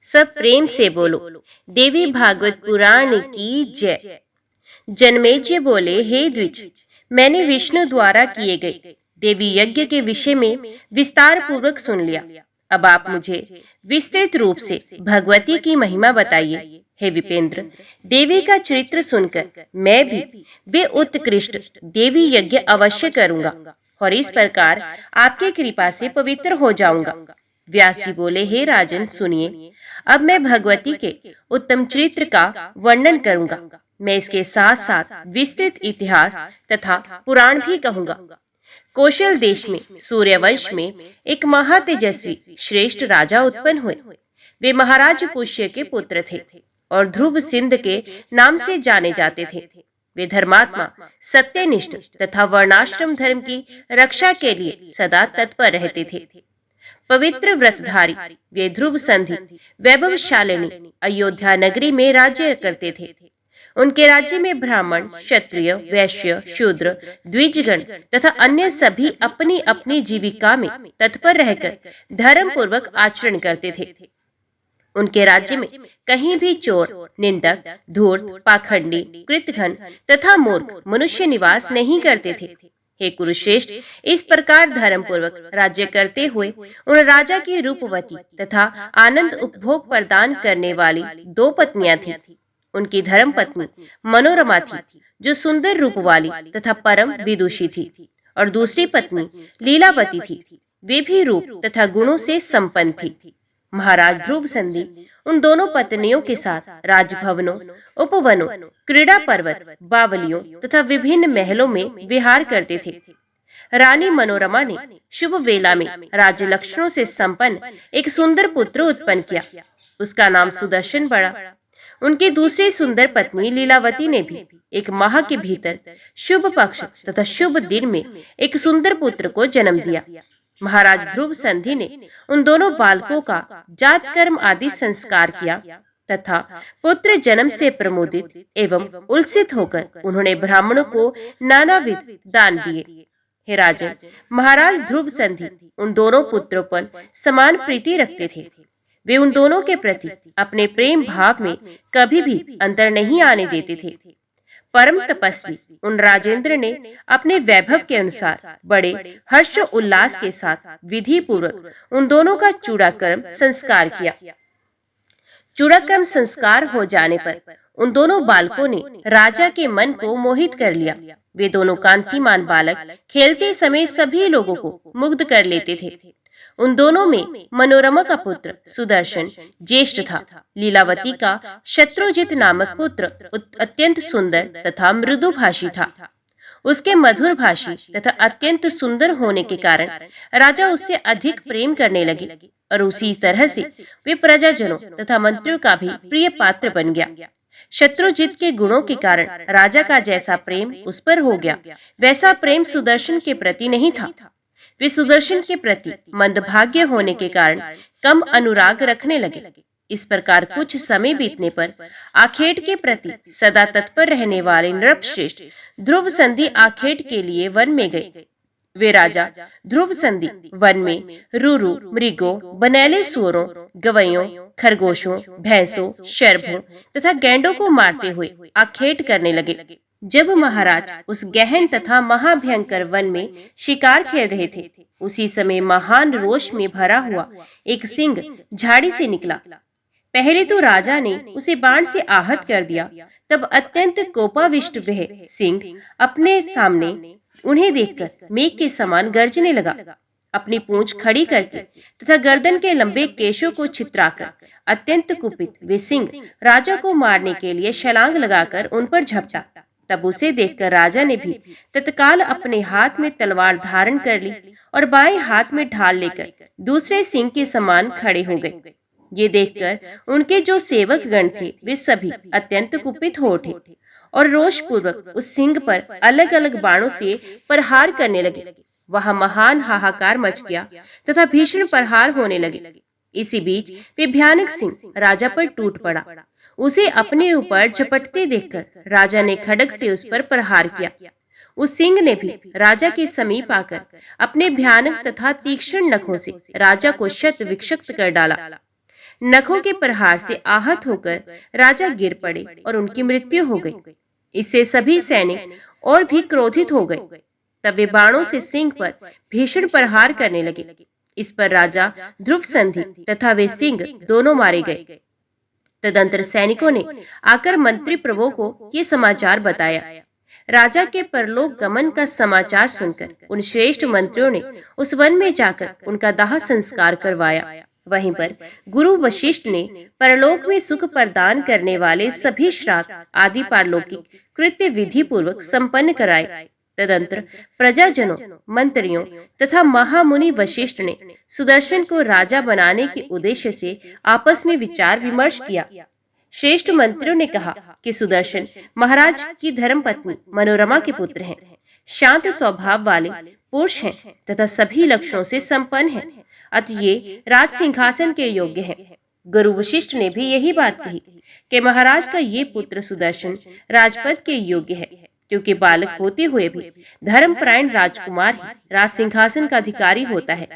सब प्रेम से बोलो। देवी भागवत पुराण की जय। जनमेजय बोले, हे द्विज, मैंने विष्णु द्वारा किए गए देवी यज्ञ के विषय में विस्तार पूर्वक सुन लिया। अब आप मुझे विस्तृत रूप से भगवती की महिमा बताइए। हे विपेंद्र, देवी का चरित्र सुनकर मैं भी वे उत्कृष्ट देवी यज्ञ अवश्य करूंगा और इस प्रकार आपकी कृपा से पवित्र हो जाऊंगा। व्यास जी बोले, हे राजन, सुनिए, अब मैं भगवती के उत्तम चरित्र का वर्णन करूंगा। मैं इसके साथ साथ विस्तृत इतिहास तथा पुराण भी कहूंगा। कौशल देश में सूर्यवंश में एक महातेजस्वी श्रेष्ठ राजा उत्पन्न हुए। वे महाराज पुष्य के पुत्र थे और ध्रुव सिंध के नाम से जाने जाते थे। वे धर्मात्मा, सत्यनिष्ठ तथा वर्णाश्रम धर्म की रक्षा के लिए सदा तत्पर रहते थे। पवित्र व्रतधारी वे ध्रुव संधि वैभवशालिनी अयोध्या नगरी में राज्य करते थे। उनके राज्य में ब्राह्मण, क्षत्रिय, वैश्य, शूद्र, द्विजगण तथा अन्य सभी अपनी अपनी जीविका में तत्पर रहकर धर्म पूर्वक आचरण करते थे। उनके राज्य में कहीं भी चोर, निंदक, धूर्त, पाखंडी, कृतघ्न तथा मूर्ख मनुष्य निवास नहीं करते थे। हे कुरुश्रेष्ठ, इस प्रकार धर्म पूर्वक राज्य करते हुए उन राजा की रूपवती तथा आनंद उपभोग प्रदान करने वाली दो पत्नियां थीं। उनकी धर्म पत्नी मनोरमा थी, जो सुंदर रूप वाली तथा परम विदुषी थी, और दूसरी पत्नी लीलावती थी। वे भी रूप तथा गुणों से संपन्न थी। महाराज ध्रुव संधि उन दोनों पत्नियों के साथ राजभवनों, उपवनों, क्रीड़ा पर्वत, बावलियों तथा विभिन्न महलों में विहार करते थे। रानी मनोरमा ने शुभ वेला में राजलक्षणों से संपन्न एक सुंदर पुत्र उत्पन्न किया। उसका नाम सुदर्शन पड़ा। उनकी दूसरी सुंदर पत्नी लीलावती ने भी एक माह के भीतर शुभ पक्ष तथा शुभ दिन में एक सुंदर पुत्र को जन्म दिया। महाराज ध्रुव संधि ने उन दोनों बालकों का जात कर्म आदि संस्कार किया तथा पुत्र जन्म से प्रमोदित एवं उल्सित होकर उन्होंने ब्राह्मणों को नानाविध दान दिए। हे राजन, महाराज ध्रुव संधि उन दोनों पुत्रों पर समान प्रीति रखते थे। वे उन दोनों के प्रति अपने प्रेम भाव में कभी भी अंतर नहीं आने देते थे। परम तपस्वी उन राजेंद्र ने अपने वैभव के अनुसार बड़े हर्ष उल्लास के साथ विधि पूर्वक उन दोनों का चूड़ाकर्म संस्कार किया। चूड़ाकर्म संस्कार हो जाने पर उन दोनों बालकों ने राजा के मन को मोहित कर लिया। वे दोनों कांतिमान बालक खेलते समय सभी लोगों को मुग्ध कर लेते थे। उन दोनों में मनोरमा का पुत्र सुदर्शन ज्येष्ठ था। लीलावती का शत्रुजित नामक पुत्र अत्यंत सुंदर तथा मृदुभाषी था। उसके मधुर भाषी तथा अत्यंत सुंदर होने के कारण राजा उससे अधिक प्रेम करने लगे और उसी तरह से वे प्रजाजनों तथा मंत्रियों का भी प्रिय पात्र बन गया। शत्रुजित के गुणों के कारण राजा का जैसा प्रेम उस पर हो गया, वैसा प्रेम सुदर्शन के प्रति नहीं था। वे सुदर्शन के प्रति मंदभाग्य होने के कारण कम अनुराग रखने लगे। इस प्रकार कुछ समय बीतने पर आखेट के प्रति सदा तत्पर रहने वाले नृपश्रेष्ठ ध्रुव संधि आखेट के लिए वन में गए। वे राजा ध्रुव संधि वन में रूरू, मृगों, बनैले सुअरों, गवैयों, खरगोशों, भैंसों, शरभों तथा गैंडों को मारते हुए आखेट करने लगे। जब महाराज उस गहन तथा महाभयंकर वन में शिकार खेल रहे थे, उसी समय महान रोष में भरा हुआ एक सिंह झाड़ी से निकला। पहले तो राजा ने उसे बाण से आहत कर दिया। तब अत्यंत कोपाविष्ट वह सिंह अपने सामने उन्हें देखकर मेघ के समान गरजने लगा। अपनी पूंछ खड़ी करके तथा गर्दन के लंबे केशों को छितराकर अत्यंत कुपित वे सिंह राजा को मारने के लिए छलांग लगाकर उन पर झपटा। तब उसे देखकर राजा ने भी तत्काल अपने हाथ में तलवार धारण कर ली और बाएं हाथ में ढाल लेकर दूसरे सिंह के समान खड़े हो गए। ये देखकर उनके जो सेवक गण थे वे सभी अत्यंत कुपित हो उठे और रोष पूर्वक उस सिंह पर अलग अलग बाणों से प्रहार करने लगे। वहां महान हाहाकार मच गया तथा भीषण प्रहार होने लगे। इसी बीच वे भयानक सिंह राजा पर टूट पड़ा। उसे अपने ऊपर झपटते देखकर राजा ने खड्ग से उस पर प्रहार किया। उस सिंह ने भी राजा के समीप आकर अपने भयानक तथा तीक्ष्ण नखों से राजा को शत विक्षत कर डाला। नखों के प्रहार से आहत होकर राजा गिर पड़े और उनकी मृत्यु हो गई। इससे सभी सैनिक और भी क्रोधित हो गए। तब वे बाणों से सिंह पर भीषण प्रहार करने लगे। इस पर राजा ध्रुव संधि तथा वे सिंह दोनों मारे गए। तदंतर सैनिकों ने आकर मंत्री प्रभु को ये समाचार बताया। राजा के परलोक गमन का समाचार सुनकर उन श्रेष्ठ मंत्रियों ने उस वन में जाकर उनका दाह संस्कार करवाया। वहीं पर गुरु वशिष्ठ ने परलोक में सुख प्रदान करने वाले सभी श्राद्ध आदि पारलौकिक कृत्य विधि पूर्वक संपन्न कराए। तदंतर प्रजाजनों, मंत्रियों तथा महामुनि वशिष्ठ ने सुदर्शन को राजा बनाने के उद्देश्य से आपस में विचार विमर्श किया। श्रेष्ठ मंत्रियों ने कहा कि सुदर्शन महाराज की धर्मपत्नी मनोरमा के पुत्र हैं, शांत स्वभाव वाले पुरुष हैं तथा सभी लक्षणों से संपन्न हैं, अतः ये राज सिंहासन के योग्य हैं। गुरु वशिष्ठ ने भी यही बात कही कि महाराज का ये पुत्र सुदर्शन राजपद के योग्य है, क्योंकि बालक होते हुए भी धर्मपरायण राजकुमार ही राज सिंहासन का अधिकारी होता है।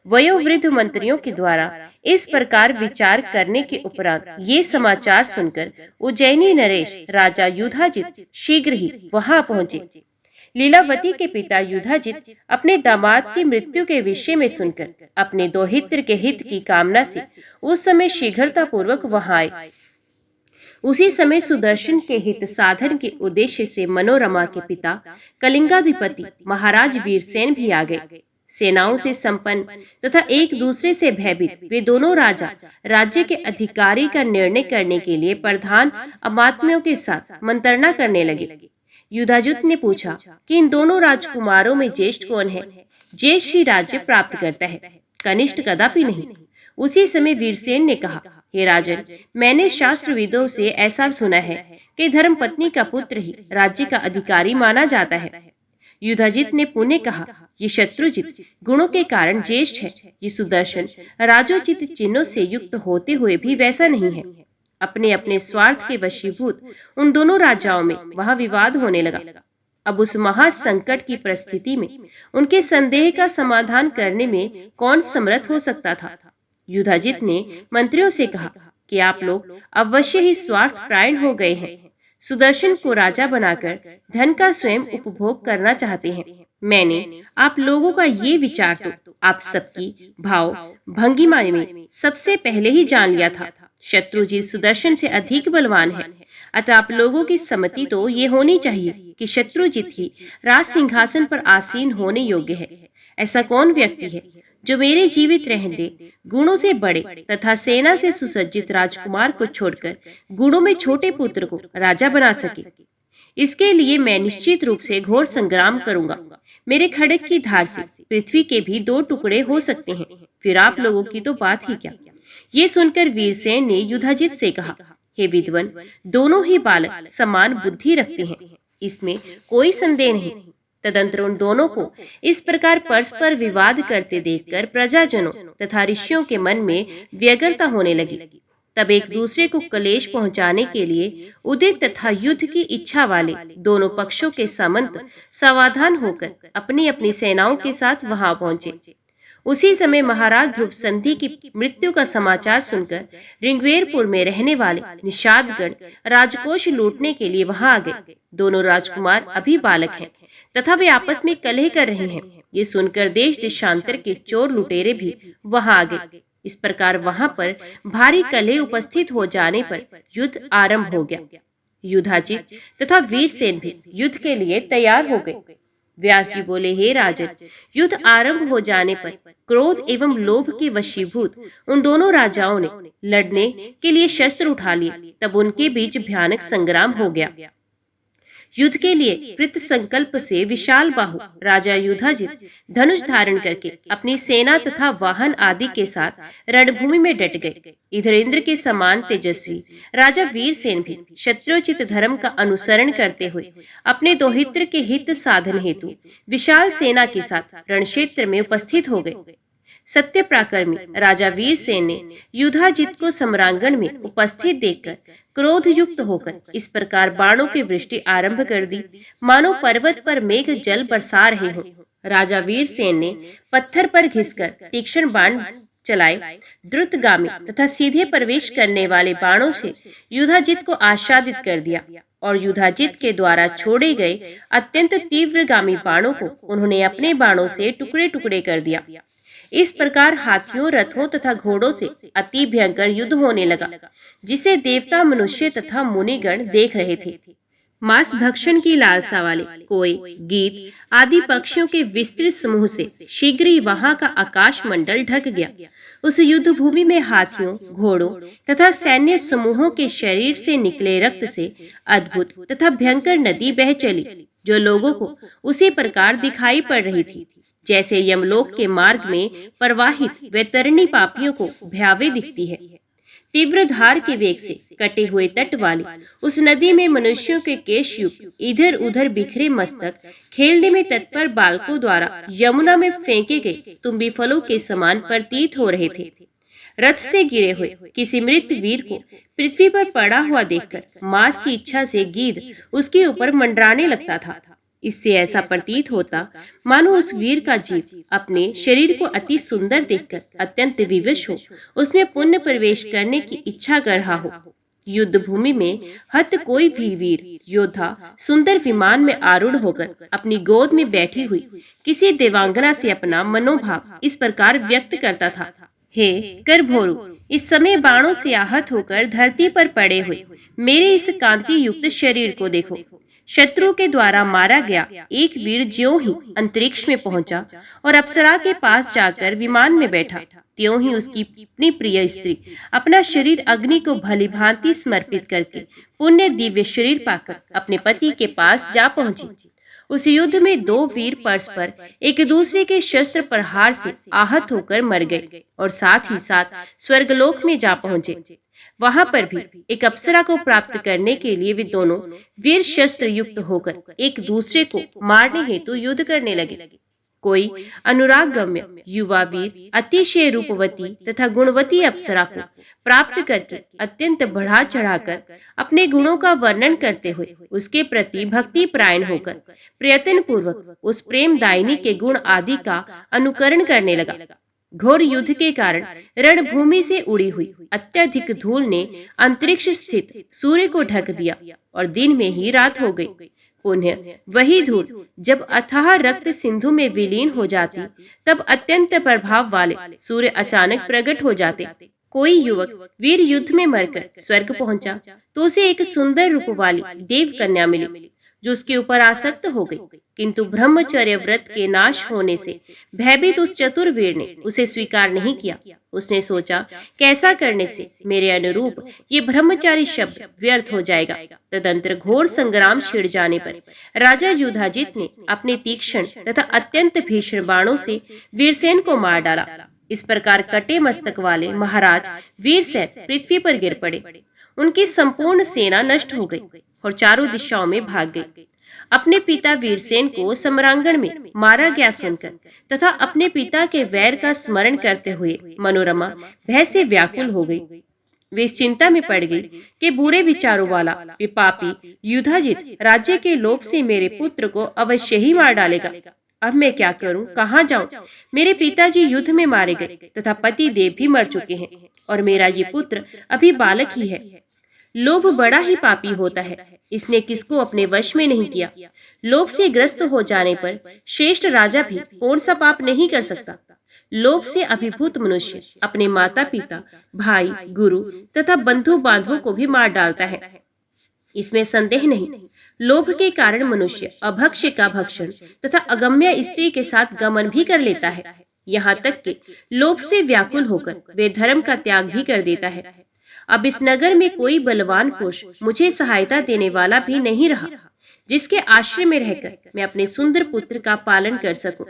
वयोवृद्ध मंत्रियों के द्वारा इस प्रकार विचार करने के उपरांत ये समाचार सुनकर उज्जैनी नरेश राजा युधाजित शीघ्र ही वहां पहुंचे। लीलावती के पिता युधाजित अपने दामाद की मृत्यु के विषय में सुनकर अपने दोहित्र के हित की कामना से उस समय शीघ्रता पूर्वक वहां आए। उसी समय सुदर्शन के हित साधन के उद्देश्य से मनोरमा के पिता कलिंगाधिपति महाराज वीरसेन भी आ गए। सेनाओं से संपन्न तथा एक दूसरे से भयभीत वे दोनों राजा राज्य के अधिकारी का निर्णय करने के लिए प्रधान अमात्यों के साथ मंत्रणा करने लगे। युधाजित ने पूछा कि इन दोनों राजकुमारों में ज्येष्ठ कौन है? ज्येष्ठ ही राज्य प्राप्त करता है, कनिष्ठ कदापि नहीं। उसी समय वीरसेन ने कहा, हे राजन, मैंने शास्त्रविदों से ऐसा सुना है कि धर्मपत्नी का पुत्र ही राज्य का अधिकारी माना जाता है। युधाजित ने पुनः कहा, ये शत्रुजित गुणों के कारण ज्येष्ठ है। ये सुदर्शन राजोचित चिन्हों से युक्त होते हुए भी वैसा नहीं है। अपने अपने स्वार्थ के वशीभूत उन दोनों राजाओं में वहां विवाद होने लगा। अब उस महासंकट की परिस्थिति में उनके संदेह का समाधान करने में कौन समर्थ हो सकता था? युधाजित ने मंत्रियों से कहा कि आप लोग अवश्य ही स्वार्थ प्रायण हो गए हैं। सुदर्शन को राजा बनाकर धन का स्वयं उपभोग करना चाहते हैं। मैंने आप लोगों का ये विचार तो आप सबकी भाव भंगिमा में सबसे पहले ही जान लिया था। शत्रुजीत सुदर्शन से अधिक बलवान है, अतः आप लोगों की सम्मति तो ये होनी चाहिए कि शत्रुजीत ही राज सिंहासन पर आसीन होने योग्य है। ऐसा कौन व्यक्ति है जो मेरे जीवित रहने गुणों से बड़े तथा सेना से सुसज्जित राजकुमार को छोड़कर गुणों में छोटे पुत्र को राजा बना सके? इसके लिए मैं निश्चित रूप से घोर संग्राम करूंगा। मेरे खड्ग की धार से पृथ्वी के भी 2 टुकड़े हो सकते हैं, फिर आप लोगों की तो बात ही क्या। ये सुनकर वीरसेन ने युधाजित से कहा, हे विद्वन, दोनों ही बालक समान बुद्धि रखते हैं, इसमें कोई संदेह नहीं। तदंतर उन दोनों को इस प्रकार परस्पर विवाद करते देखकर प्रजाजनों तथा ऋषियों के मन में व्यग्रता होने लगी। तब एक दूसरे को क्लेश पहुंचाने के लिए उदित तथा युद्ध की इच्छा वाले दोनों पक्षों के सामंत सावधान होकर अपनी अपनी सेनाओं के साथ वहां पहुंचे। उसी समय महाराज ध्रुव संधि की मृत्यु का समाचार सुनकर ऋग्वेरपुर में रहने वाले निषादगण राजकोष लूटने के लिए वहां आ गए। दोनों राजकुमार अभी बालक हैं तथा वे आपस में कलह कर रहे हैं। ये सुनकर देश देशांतर के चोर लुटेरे भी वहां आ गए। इस प्रकार वहां पर भारी कलह उपस्थित हो जाने पर युद्ध आरंभ हो गया। युधाजित तथा वीरसेन भी युद्ध के लिए तैयार हो गए। व्यास जी बोले, हे राजन, युद्ध आरंभ हो जाने पर क्रोध एवं लोभ के वशीभूत उन दोनों राजाओं ने लड़ने के लिए शस्त्र उठा लिए। तब उनके बीच भयानक संग्राम हो गया। युद्ध के लिए कृत संकल्प से विशाल बाहु राजा युधाजित धनुष धारण करके अपनी सेना तथा वाहन आदि के साथ रणभूमि में डट गए। इधर इंद्र के समान तेजस्वी राजा वीरसेन भी क्षत्रियोचित धर्म का अनुसरण करते हुए अपने दोहित्र के हित साधन हेतु विशाल सेना के साथ रणक्षेत्र में उपस्थित हो गए। सत्य पराक्रमी राजा वीरसेन ने युधाजित को सम्रांगण में उपस्थित देखकर क्रोध युक्त होकर इस प्रकार बाणों की वृष्टि आरंभ कर दी, मानो पर्वत पर मेघ जल बरसा रहे हों। राजा वीरसेन ने पत्थर पर घिसकर तीक्ष्ण बाण चलाए द्रुतगामी तथा सीधे प्रवेश करने वाले बाणों से युधाजित को आच्छादित कर दिया और युधाजित के द्वारा छोड़े गए अत्यंत तीव्रगामी बाणों को उन्होंने अपने बाणों से टुकड़े टुकड़े कर दिया। इस प्रकार हाथियों, रथों तथा घोड़ों से अति भयंकर युद्ध होने लगा, जिसे देवता, मनुष्य तथा मुनिगण देख रहे थे। मांस भक्षण की लालसा वाले कोय, गीत आदि पक्षियों के विस्तृत समूह से शीघ्र ही वहां का आकाश मंडल ढक गया। उस युद्ध भूमि में हाथियों, घोड़ों तथा सैन्य समूहों के शरीर से निकले रक्त से अद्भुत तथा भयंकर नदी बह चली, जो लोगों को उसी प्रकार दिखाई पड़ रही थी जैसे यमलोक के मार्ग में प्रवाहित वैतरणी पापियों को भयावह दिखती है। तीव्र धार के वेग से कटे हुए तट वाली उस नदी में मनुष्यों के केश युक्त इधर उधर बिखरे मस्तक खेलने में तत्पर बालकों द्वारा यमुना में फेंके गए तुम्बी फलों के समान प्रतीत हो रहे थे। रथ से गिरे हुए किसी मृत वीर को पृथ्वी पर पड़ा हुआ देखकर मांस की इच्छा से गीध उसके ऊपर मंडराने लगता था। इससे ऐसा प्रतीत होता मानो उस वीर का जीव अपने शरीर को अति सुंदर देखकर अत्यंत विवश हो उसमें पुण्य प्रवेश करने की इच्छा कर रहा हो। युद्ध भूमि में हत कोई भी वीर योद्धा सुंदर विमान में आरूढ़ होकर अपनी गोद में बैठी हुई किसी देवांगना से अपना मनोभाव इस प्रकार व्यक्त करता था। हे करभोरु, इस समय बाणों से आहत होकर धरती पर पड़े हुए मेरे इस कांति युक्त शरीर को देखो। शत्रु के द्वारा मारा गया एक वीर ज्यों ही अंतरिक्ष में पहुंचा और अप्सरा के पास जाकर विमान में बैठा, त्यों ही उसकी अपनी प्रिय स्त्री अपना शरीर अग्नि को भली भांति समर्पित करके पुण्य दिव्य शरीर पाकर अपने पति के पास जा पहुंची। उस युद्ध में दो वीर परस्पर एक दूसरे के शस्त्र प्रहार से आहत होकर मर गए और साथ ही साथ स्वर्गलोक में जा पहुंचे। वहां पर भी एक अप्सरा को प्राप्त करने के लिए वे दोनों वीर शस्त्र युक्त होकर एक दूसरे को मारने हेतु युद्ध करने लगे। कोई अनुराग गम्य युवा वीर अतिशय रूपवती तथा गुणवती अप्सरा को प्राप्त करके अत्यंत बढ़ा चढ़ाकर अपने गुणों का वर्णन करते हुए उसके प्रति भक्ति प्रायण होकर प्रयत्न पूर्वक उस प्रेम दायिनी के गुण आदि का अनुकरण करने लगा। घोर युद्ध के कारण रणभूमि से उड़ी हुई अत्यधिक धूल ने अंतरिक्ष स्थित सूर्य को ढक दिया और दिन में ही रात हो गई। पुनः वही धूल जब अथाह रक्त सिंधु में विलीन हो जाती, तब अत्यंत प्रभाव वाले सूर्य अचानक प्रकट हो जाते। कोई युवक वीर युद्ध में मरकर स्वर्ग पहुंचा तो उसे एक सुंदर रूप वाली देव कन्या मिली, जो उसके ऊपर आसक्त हो गई, किंतु ब्रह्मचर्य व्रत के नाश होने से भयभीत उस चतुर वीर ने उसे स्वीकार नहीं किया। उसने सोचा, कैसा करने से मेरे अनुरूप ये ब्रह्मचारी शब्द व्यर्थ हो जाएगा। तदंतर घोर संग्राम छिड़ जाने पर राजा युधाजित ने अपने तीक्ष्ण तथा अत्यंत भीषण बाणों से वीरसेन को मार डाला। इस प्रकार कटे मस्तक वाले महाराज वीरसेन पृथ्वी पर गिर पड़े। उनकी संपूर्ण सेना नष्ट हो गई और चारों दिशाओं में भाग गई। अपने पिता वीरसेन को सम्रांगण में मारा गया सुनकर तथा अपने पिता के वैर का स्मरण करते हुए मनोरमा भय से व्याकुल हो गई। वे इस चिंता में पड़ गई कि बुरे विचारों वाला वे पापी युधाजित राज्य के लोभ से मेरे पुत्र को अवश्य ही मार डालेगा। अब मैं क्या करूं, कहां जाऊं? मेरे पिताजी युद्ध में मारे गए तथा पति देव भी मर चुके हैं और मेरा ये पुत्र अभी बालक ही है। लोभ बड़ा ही पापी होता है, इसने किसको अपने वश में नहीं किया। लोभ से ग्रस्त हो जाने पर श्रेष्ठ राजा भी कौन सा पाप नहीं कर सकता। लोभ से अभिभूत मनुष्य अपने माता पिता, भाई, गुरु तथा बंधु बांधवों को भी मार डालता है, इसमें संदेह नहीं। लोभ के कारण मनुष्य अभक्ष्य का भक्षण तथा अगम्य स्त्री के साथ गमन भी कर लेता है। यहाँ तक कि लोभ से व्याकुल होकर वे धर्म का त्याग भी कर देता है। अब इस नगर में कोई बलवान पुरुष मुझे सहायता देने वाला भी नहीं रहा, जिसके आश्रय में रहकर मैं अपने सुंदर पुत्र का पालन कर सकूं।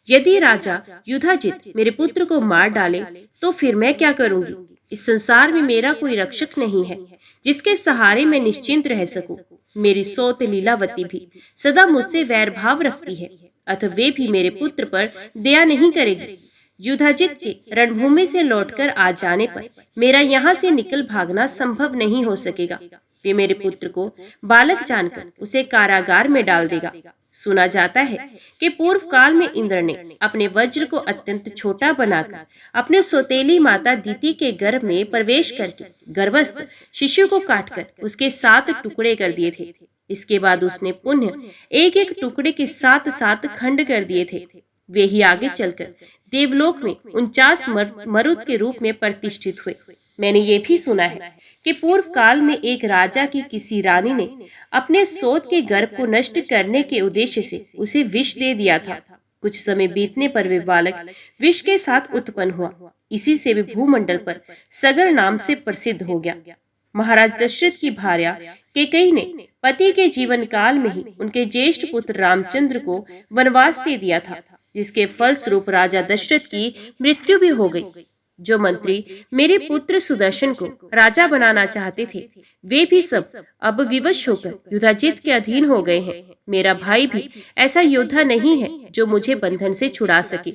यदि राजा युधाजित मेरे पुत्र को मार डाले तो फिर मैं क्या करूंगी? इस संसार में मेरा कोई रक्षक नहीं है जिसके सहारे मैं निश्चिंत रह सकूं। मेरी सौत लीलावती भी सदा मुझसे वैर भाव रखती है, अतः वे भी मेरे पुत्र पर दया नहीं करेगी। युधाजित के रणभूमि से लौटकर आ जाने पर मेरा यहाँ से निकल भागना संभव नहीं हो सकेगा। वे मेरे पुत्र को बालक जानकर उसे कारागार में डाल देगा। सुना जाता है कि पूर्व काल में इंद्र ने अपने वज्र को अत्यंत छोटा बनाकर अपने सौतेली माता दीति के गर्भ में प्रवेश करके गर्भस्थ शिशु को काटकर उसके 7 टुकड़े कर दिए थे। इसके बाद उसने पुनः एक एक टुकड़े के 7 खंड कर दिए थे। वे ही आगे चलकर देवलोक में 49 मरुत के रूप में प्रतिष्ठित हुए। मैंने ये भी सुना है कि पूर्व काल में एक राजा की किसी रानी ने अपने सोत के गर्भ को नष्ट करने के उद्देश्य से उसे विष दे दिया था। कुछ समय बीतने पर वे बालक विष के साथ उत्पन्न हुआ। इसी से वे भूमंडल पर सगर नाम से प्रसिद्ध हो गया। महाराज दशरथ की भार्या कैकेयी ने पति के जीवन काल में ही उनके ज्येष्ठ पुत्र रामचंद्र को वनवास दे दिया था, जिसके फलस्वरूप राजा दशरथ की मृत्यु भी हो गई। जो मंत्री मेरे पुत्र सुदर्शन को राजा बनाना चाहते थे, वे भी सब अब विवश होकर युधाजित के अधीन हो गए हैं। मेरा भाई भी ऐसा योद्धा नहीं है जो मुझे बंधन से छुड़ा सके।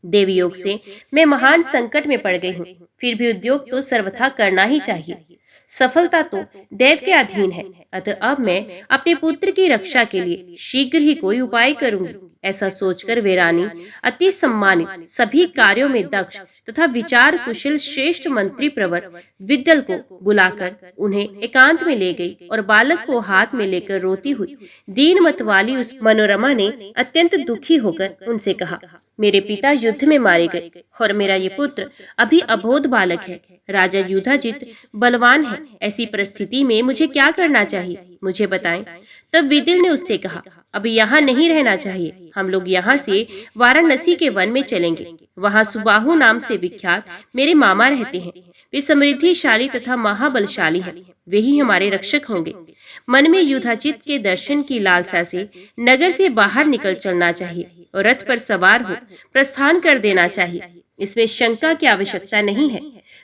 देवी योग से मैं महान संकट में पड़ गई हूँ, फिर भी उद्योग तो सर्वथा करना ही चाहिए। सफलता तो देव के अधीन है, अतः अब मैं अपने पुत्र की रक्षा के लिए शीघ्र ही कोई उपाय करूंगी। ऐसा सोचकर वे रानी अति सम्मानित, सभी कार्यों में दक्ष तथा विचार कुशल श्रेष्ठ मंत्री प्रवर विद्दल को बुलाकर उन्हें एकांत में ले गई और बालक को हाथ में लेकर रोती हुई दीन मत वाली उस मनोरमा ने अत्यंत दुखी होकर उनसे कहा, मेरे पिता युद्ध में मारे गए और मेरा ये पुत्र अभी अबोध बालक है। राजा युधाजित बलवान है, ऐसी परिस्थिति में मुझे क्या करना चाहिए, मुझे बताएं। तब विदिल ने उससे कहा, अब यहाँ नहीं रहना चाहिए, हम लोग यहाँ से वाराणसी के वन में चलेंगे। वहाँ सुबाहु नाम से विख्यात मेरे मामा रहते हैं। वे समृद्धिशाली तथा महाबलशाली हैं, वे ही हमारे रक्षक होंगे। मन में युधाजित के दर्शन की लालसा से नगर से बाहर निकल चलना चाहिए और रथ पर सवार हो प्रस्थान कर देना चाहिए, इसमें शंका की आवश्यकता नहीं है।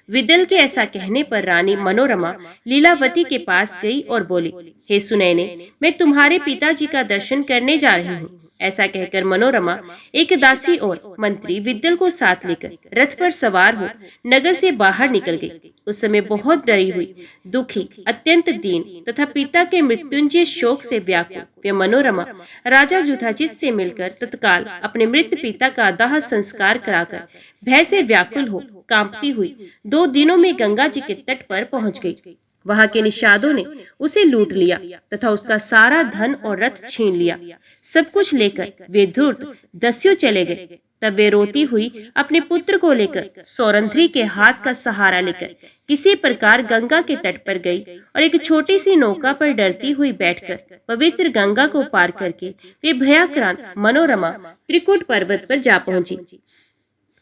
विदल के ऐसा कहने पर रानी मनोरमा लीलावती के पास गई और बोली, हे सुनैने, मैं तुम्हारे पिताजी का दर्शन करने जा रही हूँ। ऐसा कहकर मनोरमा एक दासी और मंत्री विद्दल को साथ लेकर रथ पर सवार हो नगर से बाहर निकल गई। उस समय बहुत डरी हुई, दुखी, अत्यंत दीन तथा पिता के मृत्युंजय शोक से व्याकुल वे मनोरमा राजा युधाजित से मिलकर तत्काल अपने मृत पिता का दाह संस्कार कराकर भय से व्याकुल हो कांपती हुई 2 दिनों में गंगा जी के तट पर पहुंच गई। वहां के निषादों ने उसे लूट लिया तथा उसका सारा धन और रथ छीन लिया। सब कुछ लेकर वे धूर्त दस्यु चले गए। तब वे रोती हुई अपने पुत्र को लेकर सौरंध्री के हाथ का सहारा लेकर किसी प्रकार गंगा के तट पर गई और एक छोटी सी नौका पर डरती हुई बैठकर पवित्र गंगा को पार करके वे भयाक्रांत मनोरमा त्रिकुट पर्वत पर जा पहुंची।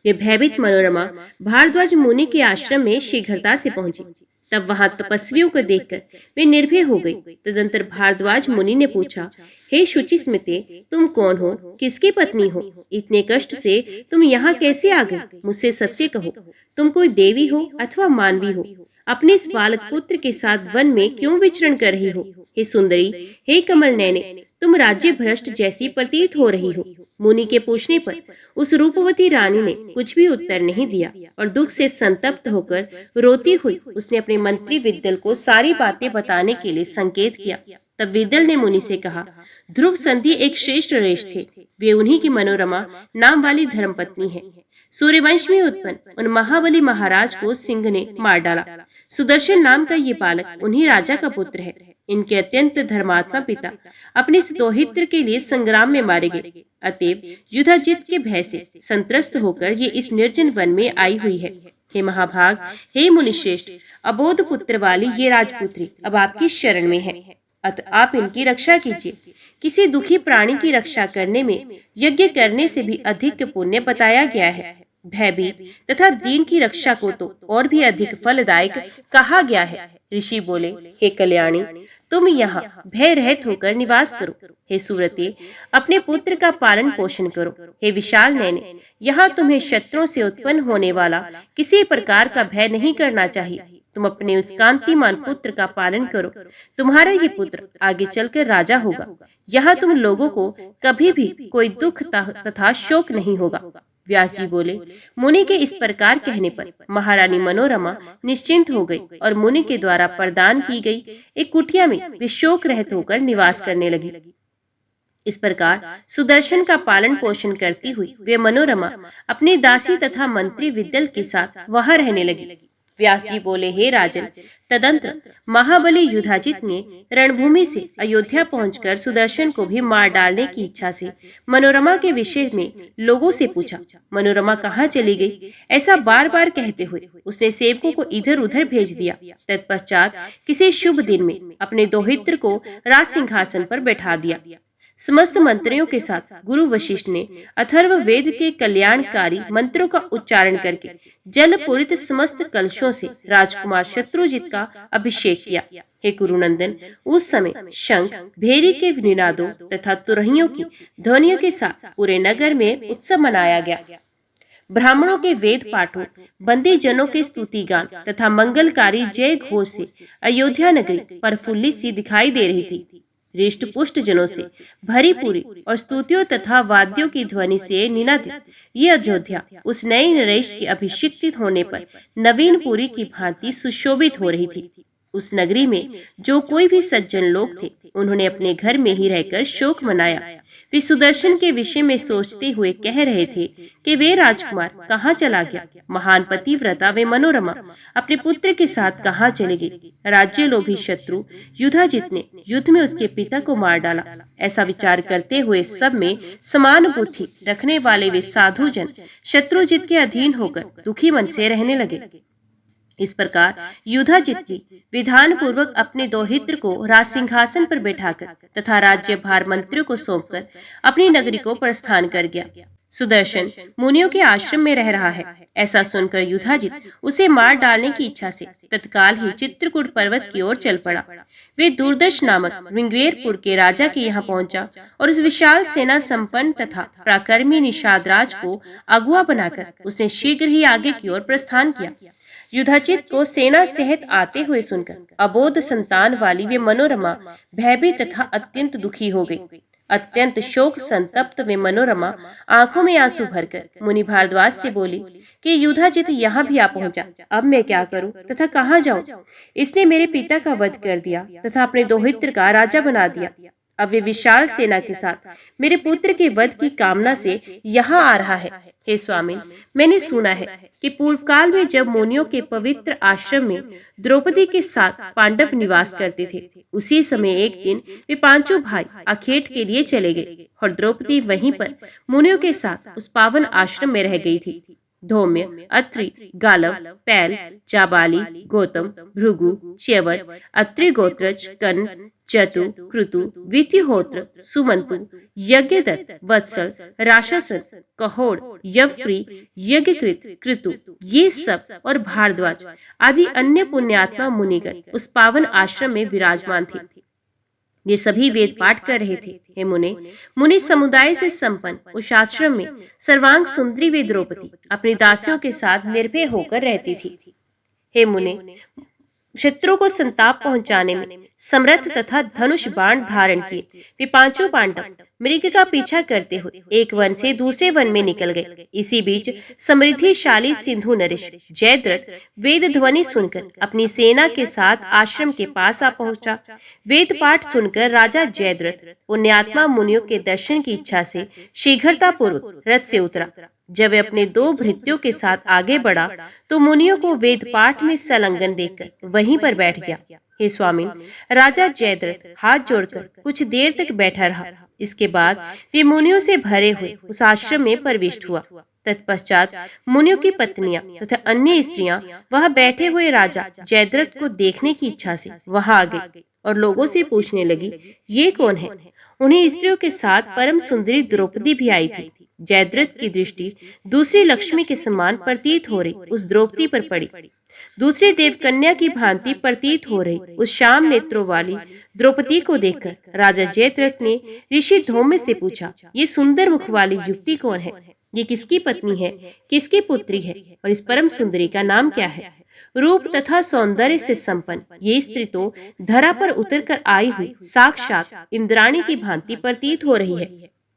वे भयभीत मनोरमा भारद्वाज मुनि के आश्रम में शीघ्रता से पहुंची। तब वहां तपस्वियों को देखकर वे निर्भय हो गई। तदंतर भारद्वाज मुनि ने पूछा, हे शुचि स्मिते, तुम कौन हो, किसकी पत्नी हो? इतने कष्ट से तुम यहाँ कैसे आ गई? मुझसे सत्य कहो, तुम कोई देवी हो अथवा मानवी हो? अपने इस बालक पुत्र के साथ वन में क्यों विचरण कर रही हो? हे सुंदरी, हे कमल नयने, तुम राज्य भ्रष्ट जैसी प्रतीत हो रही हो। मुनि के पूछने पर उस रूपवती रानी ने कुछ भी उत्तर नहीं दिया और दुख से संतप्त होकर रोती हुई उसने अपने मंत्री विद्दल को सारी बातें बताने के लिए संकेत किया। तब विद्दल ने मुनि से कहा, ध्रुव संधि एक श्रेष्ठ नरेश थे, वे उन्हीं की मनोरमा नाम वाली धर्मपत्नी है। सूर्यवंश में उत्पन्न उन महाबली महाराज को सिंह ने मार डाला। सुदर्शन नाम का ये बालक उन्हीं राजा का पुत्र है। इनके अत्यंत धर्मात्मा पिता अपने सतोहित्र के लिए संग्राम में मारे गए। अतएव युधाजित के भय से संत्रस्त होकर ये इस निर्जन वन में आई हुई है। हे महाभाग, हे मुनिश्रेष्ठ, अबोध पुत्र वाली ये राजपुत्री अब आपकी शरण में है, अतः आप इनकी रक्षा कीजिए। किसी दुखी प्राणी की रक्षा करने में यज्ञ करने से भी अधिक पुण्य बताया गया है। भयभीत तथा दीन की रक्षा को तो और भी अधिक फलदायक कहा गया है। ऋषि बोले, हे कल्याणी, तुम यहाँ भय रहित होकर निवास करो। हे सुव्रते, अपने पुत्र का पालन पोषण करो। हे विशाल नयने, यहाँ तुम्हें शत्रुओं से उत्पन्न होने वाला किसी प्रकार का भय नहीं करना चाहिए। तुम अपने उस कांतिमान पुत्र का पालन करो। तुम्हारा ये पुत्र आगे चलकर राजा होगा। यहाँ तुम लोगों को कभी भी कोई दुख तथा शोक नहीं होगा। व्यास जी बोले, मुनि के इस प्रकार कहने पर महारानी मनोरमा निश्चिंत हो गई और मुनि के द्वारा प्रदान की गई एक कुटिया में वे शोक रहित होकर निवास करने लगी। इस प्रकार सुदर्शन का पालन पोषण करती हुई वे मनोरमा अपनी दासी तथा मंत्री विद्यल के साथ वहां रहने लगी। व्यास जी बोले, हे राजन, तदंतर महाबली युधाजित ने रणभूमि से अयोध्या पहुंचकर सुदर्शन को भी मार डालने की इच्छा से मनोरमा के विषय में लोगों से पूछा। मनोरमा कहाँ चली गई, ऐसा बार बार कहते हुए उसने सेवकों को इधर उधर भेज दिया। तत्पश्चात किसी शुभ दिन में अपने दोहित्र को राज सिंहासन पर बैठा दिया। समस्त मंत्रियों के साथ गुरु वशिष्ठ ने अथर्व वेद के कल्याणकारी मंत्रों का उच्चारण करके जल पूरित समस्त कलशों से राजकुमार शत्रुजित का अभिषेक किया। हे कुरुनंदन, उस समय शंख, भेरी के निनादों तथा तुरहियों की ध्वनियों के साथ पूरे नगर में उत्सव मनाया गया। ब्राह्मणों के वेद पाठों, बंदी जनों के स्तुति गान तथा मंगलकारी जय घोष से अयोध्या नगरी प्रफुल्लित सी दिखाई दे रही थी। हृष्ट पुष्ट जनों से भरी पूरी और स्तुतियों तथा वाद्यों की ध्वनि से निनादित ये अयोध्या उस नए नरेश के अभिषिक्त होने पर नवीन पुरी की भांति सुशोभित हो रही थी। उस नगरी में जो कोई भी सज्जन लोग थे, उन्होंने अपने घर में ही रहकर शोक मनाया। वे सुदर्शन के विषय में सोचते हुए कह रहे थे कि वे राजकुमार कहाँ चला गया, महान पतिव्रता वे मनोरमा अपने पुत्र के साथ कहाँ चले गई। राज्य लोभी शत्रु युधाजित ने युद्ध में उसके पिता को मार डाला। ऐसा विचार करते हुए सब में समान बुद्धि रखने वाले वे साधु जन शत्रुजित के अधीन होकर दुखी मन से रहने लगे। इस प्रकार युधाजित भी विधान पूर्वक अपने दोहित्र को राज सिंहासन पर बैठाकर तथा राज्य भार मंत्रियों को सौंपकर अपनी नगरी को प्रस्थान कर गया। सुदर्शन मुनियों के आश्रम में रह रहा है, ऐसा सुनकर युधाजित उसे मार डालने की इच्छा से तत्काल ही चित्रकूट पर्वत की ओर चल पड़ा। वे दूरदर्श नामक विंगवेरपुर के राजा के यहाँ पहुंचा और उस विशाल सेना संपन्न तथा पराक्रमी निषादराज को अगुआ बनाकर उसने शीघ्र ही आगे की ओर प्रस्थान किया। युधाजित को सेना सहित आते हुए सुनकर अबोध संतान वाली वे मनोरमा भयभीत तथा अत्यंत दुखी हो गई। अत्यंत शोक संतप्त वे मनोरमा आंखों में आंसू भरकर मुनि भारद्वाज से बोली कि युधाजित यहाँ भी आ पहुंचा, अब मैं क्या करूं तथा कहाँ जाऊं? इसने मेरे पिता का वध कर दिया तथा अपने दोहित्र का राजा बना दिया। अब वे विशाल सेना के साथ मेरे पुत्र के वध की कामना से यहाँ आ रहा है। हे स्वामी, मैंने सुना है कि पूर्व काल में जब मुनियों के पवित्र आश्रम में द्रौपदी के साथ पांडव निवास करते थे, उसी समय एक दिन वे पांचों भाई आखेट के लिए चले गए और द्रौपदी वहीं पर मुनियों के साथ उस पावन आश्रम में रह गई थी। धौम्य, अत्रि, गालव, पैल, जाबाली, गौतम, भृगु, च्यवन, अत्रि गोत्रज, कर्ण, चतु, कृतु, वितिहोत्र, सुमंतु, यज्ञदत्त, वत्सल, राक्षसन, कहोड़, यवप्री, यज्ञकृत, कृतु, ये सब और भारद्वाज आदि अन्य पुण्यात्मा मुनिगण उस पावन आश्रम में विराजमान थे। ये सभी वेद पाठ कर रहे थे। हे मुनि समुदाय से संपन्न उस आश्रम में सर्वांग सुंदरी वे द्रौपदी अपनी दासियों के साथ निर्भय होकर रहती थी। हे मुने, शत्रु को संताप पहुंचाने में समर्थ तथा धनुष बाण धारण किए वे पांचों पांडव मृग का पीछा करते हुए एक वन से दूसरे वन में निकल गए। इसी बीच समृद्धिशाली सिंधु नरेश जयद्रथ वेद ध्वनि सुनकर अपनी सेना के साथ आश्रम के पास आ पहुंचा। वेद पाठ सुनकर राजा जयद्रथ पुण्यात्मा मुनियों के दर्शन की इच्छा से शीघ्रता पूर्वक रथ से उतरा। जब वे अपने दो भृत्यों के साथ आगे बढ़ा तो मुनियों को वेद पाठ में संलग्न देखकर वहीं पर बैठ गया। हे स्वामी, राजा जयद्रथ हाथ जोड़कर कुछ देर तक बैठा रहा। इसके बाद वे मुनियों से भरे हुए उस आश्रम में प्रविष्ट हुआ। तत्पश्चात मुनियों की पत्नियां तथा अन्य स्त्रियां वहां बैठे हुए राजा जयद्रथ को देखने की इच्छा से वहां आ गई और लोगों से पूछने लगी, ये कौन है? उन्हीं स्त्रियों के साथ परम सुंदरी द्रौपदी भी आई थी। जयद्रथ की दृष्टि दूसरी लक्ष्मी के समान प्रतीत हो रही उस द्रौपदी पर पड़ी। दूसरी देवकन्या की भांति प्रतीत हो रही उस श्याम नेत्रों वाली द्रौपदी को देखकर राजा जयद्रथ ने ऋषि धौम्य से पूछा, ये सुंदर मुख वाली युवती कौन है? ये किसकी पत्नी है, किसकी पुत्री है और इस परम सुंदरी का नाम क्या है? रूप तथा सौंदर्य से संपन्न ये स्त्री तो धरा पर उतर कर आई हुई साक्षात इंद्राणी की भांति प्रतीत हो रही है।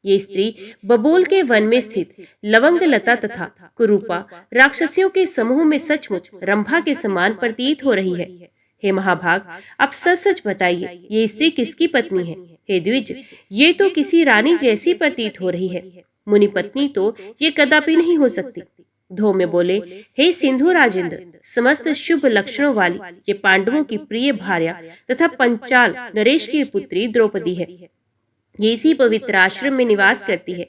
ये स्त्री बबूल के वन में स्थित लवंग लता तथा कुरूपा राक्षसियों के समूह में सचमुच रंभा के समान प्रतीत हो रही है। हे महाभाग, आप सच सच बताइए, ये स्त्री किसकी पत्नी है? हे द्विज, ये तो किसी रानी जैसी प्रतीत हो रही है। मुनि पत्नी तो ये कदापि नहीं हो सकती। धौम्य बोले, हे सिंधु राजेंद्र, समस्त शुभ लक्षणों वाली ये पांडवों की प्रिय भार्या तथा पंचाल नरेश की पुत्री द्रौपदी है। ये इसी पवित्र आश्रम में निवास करती है।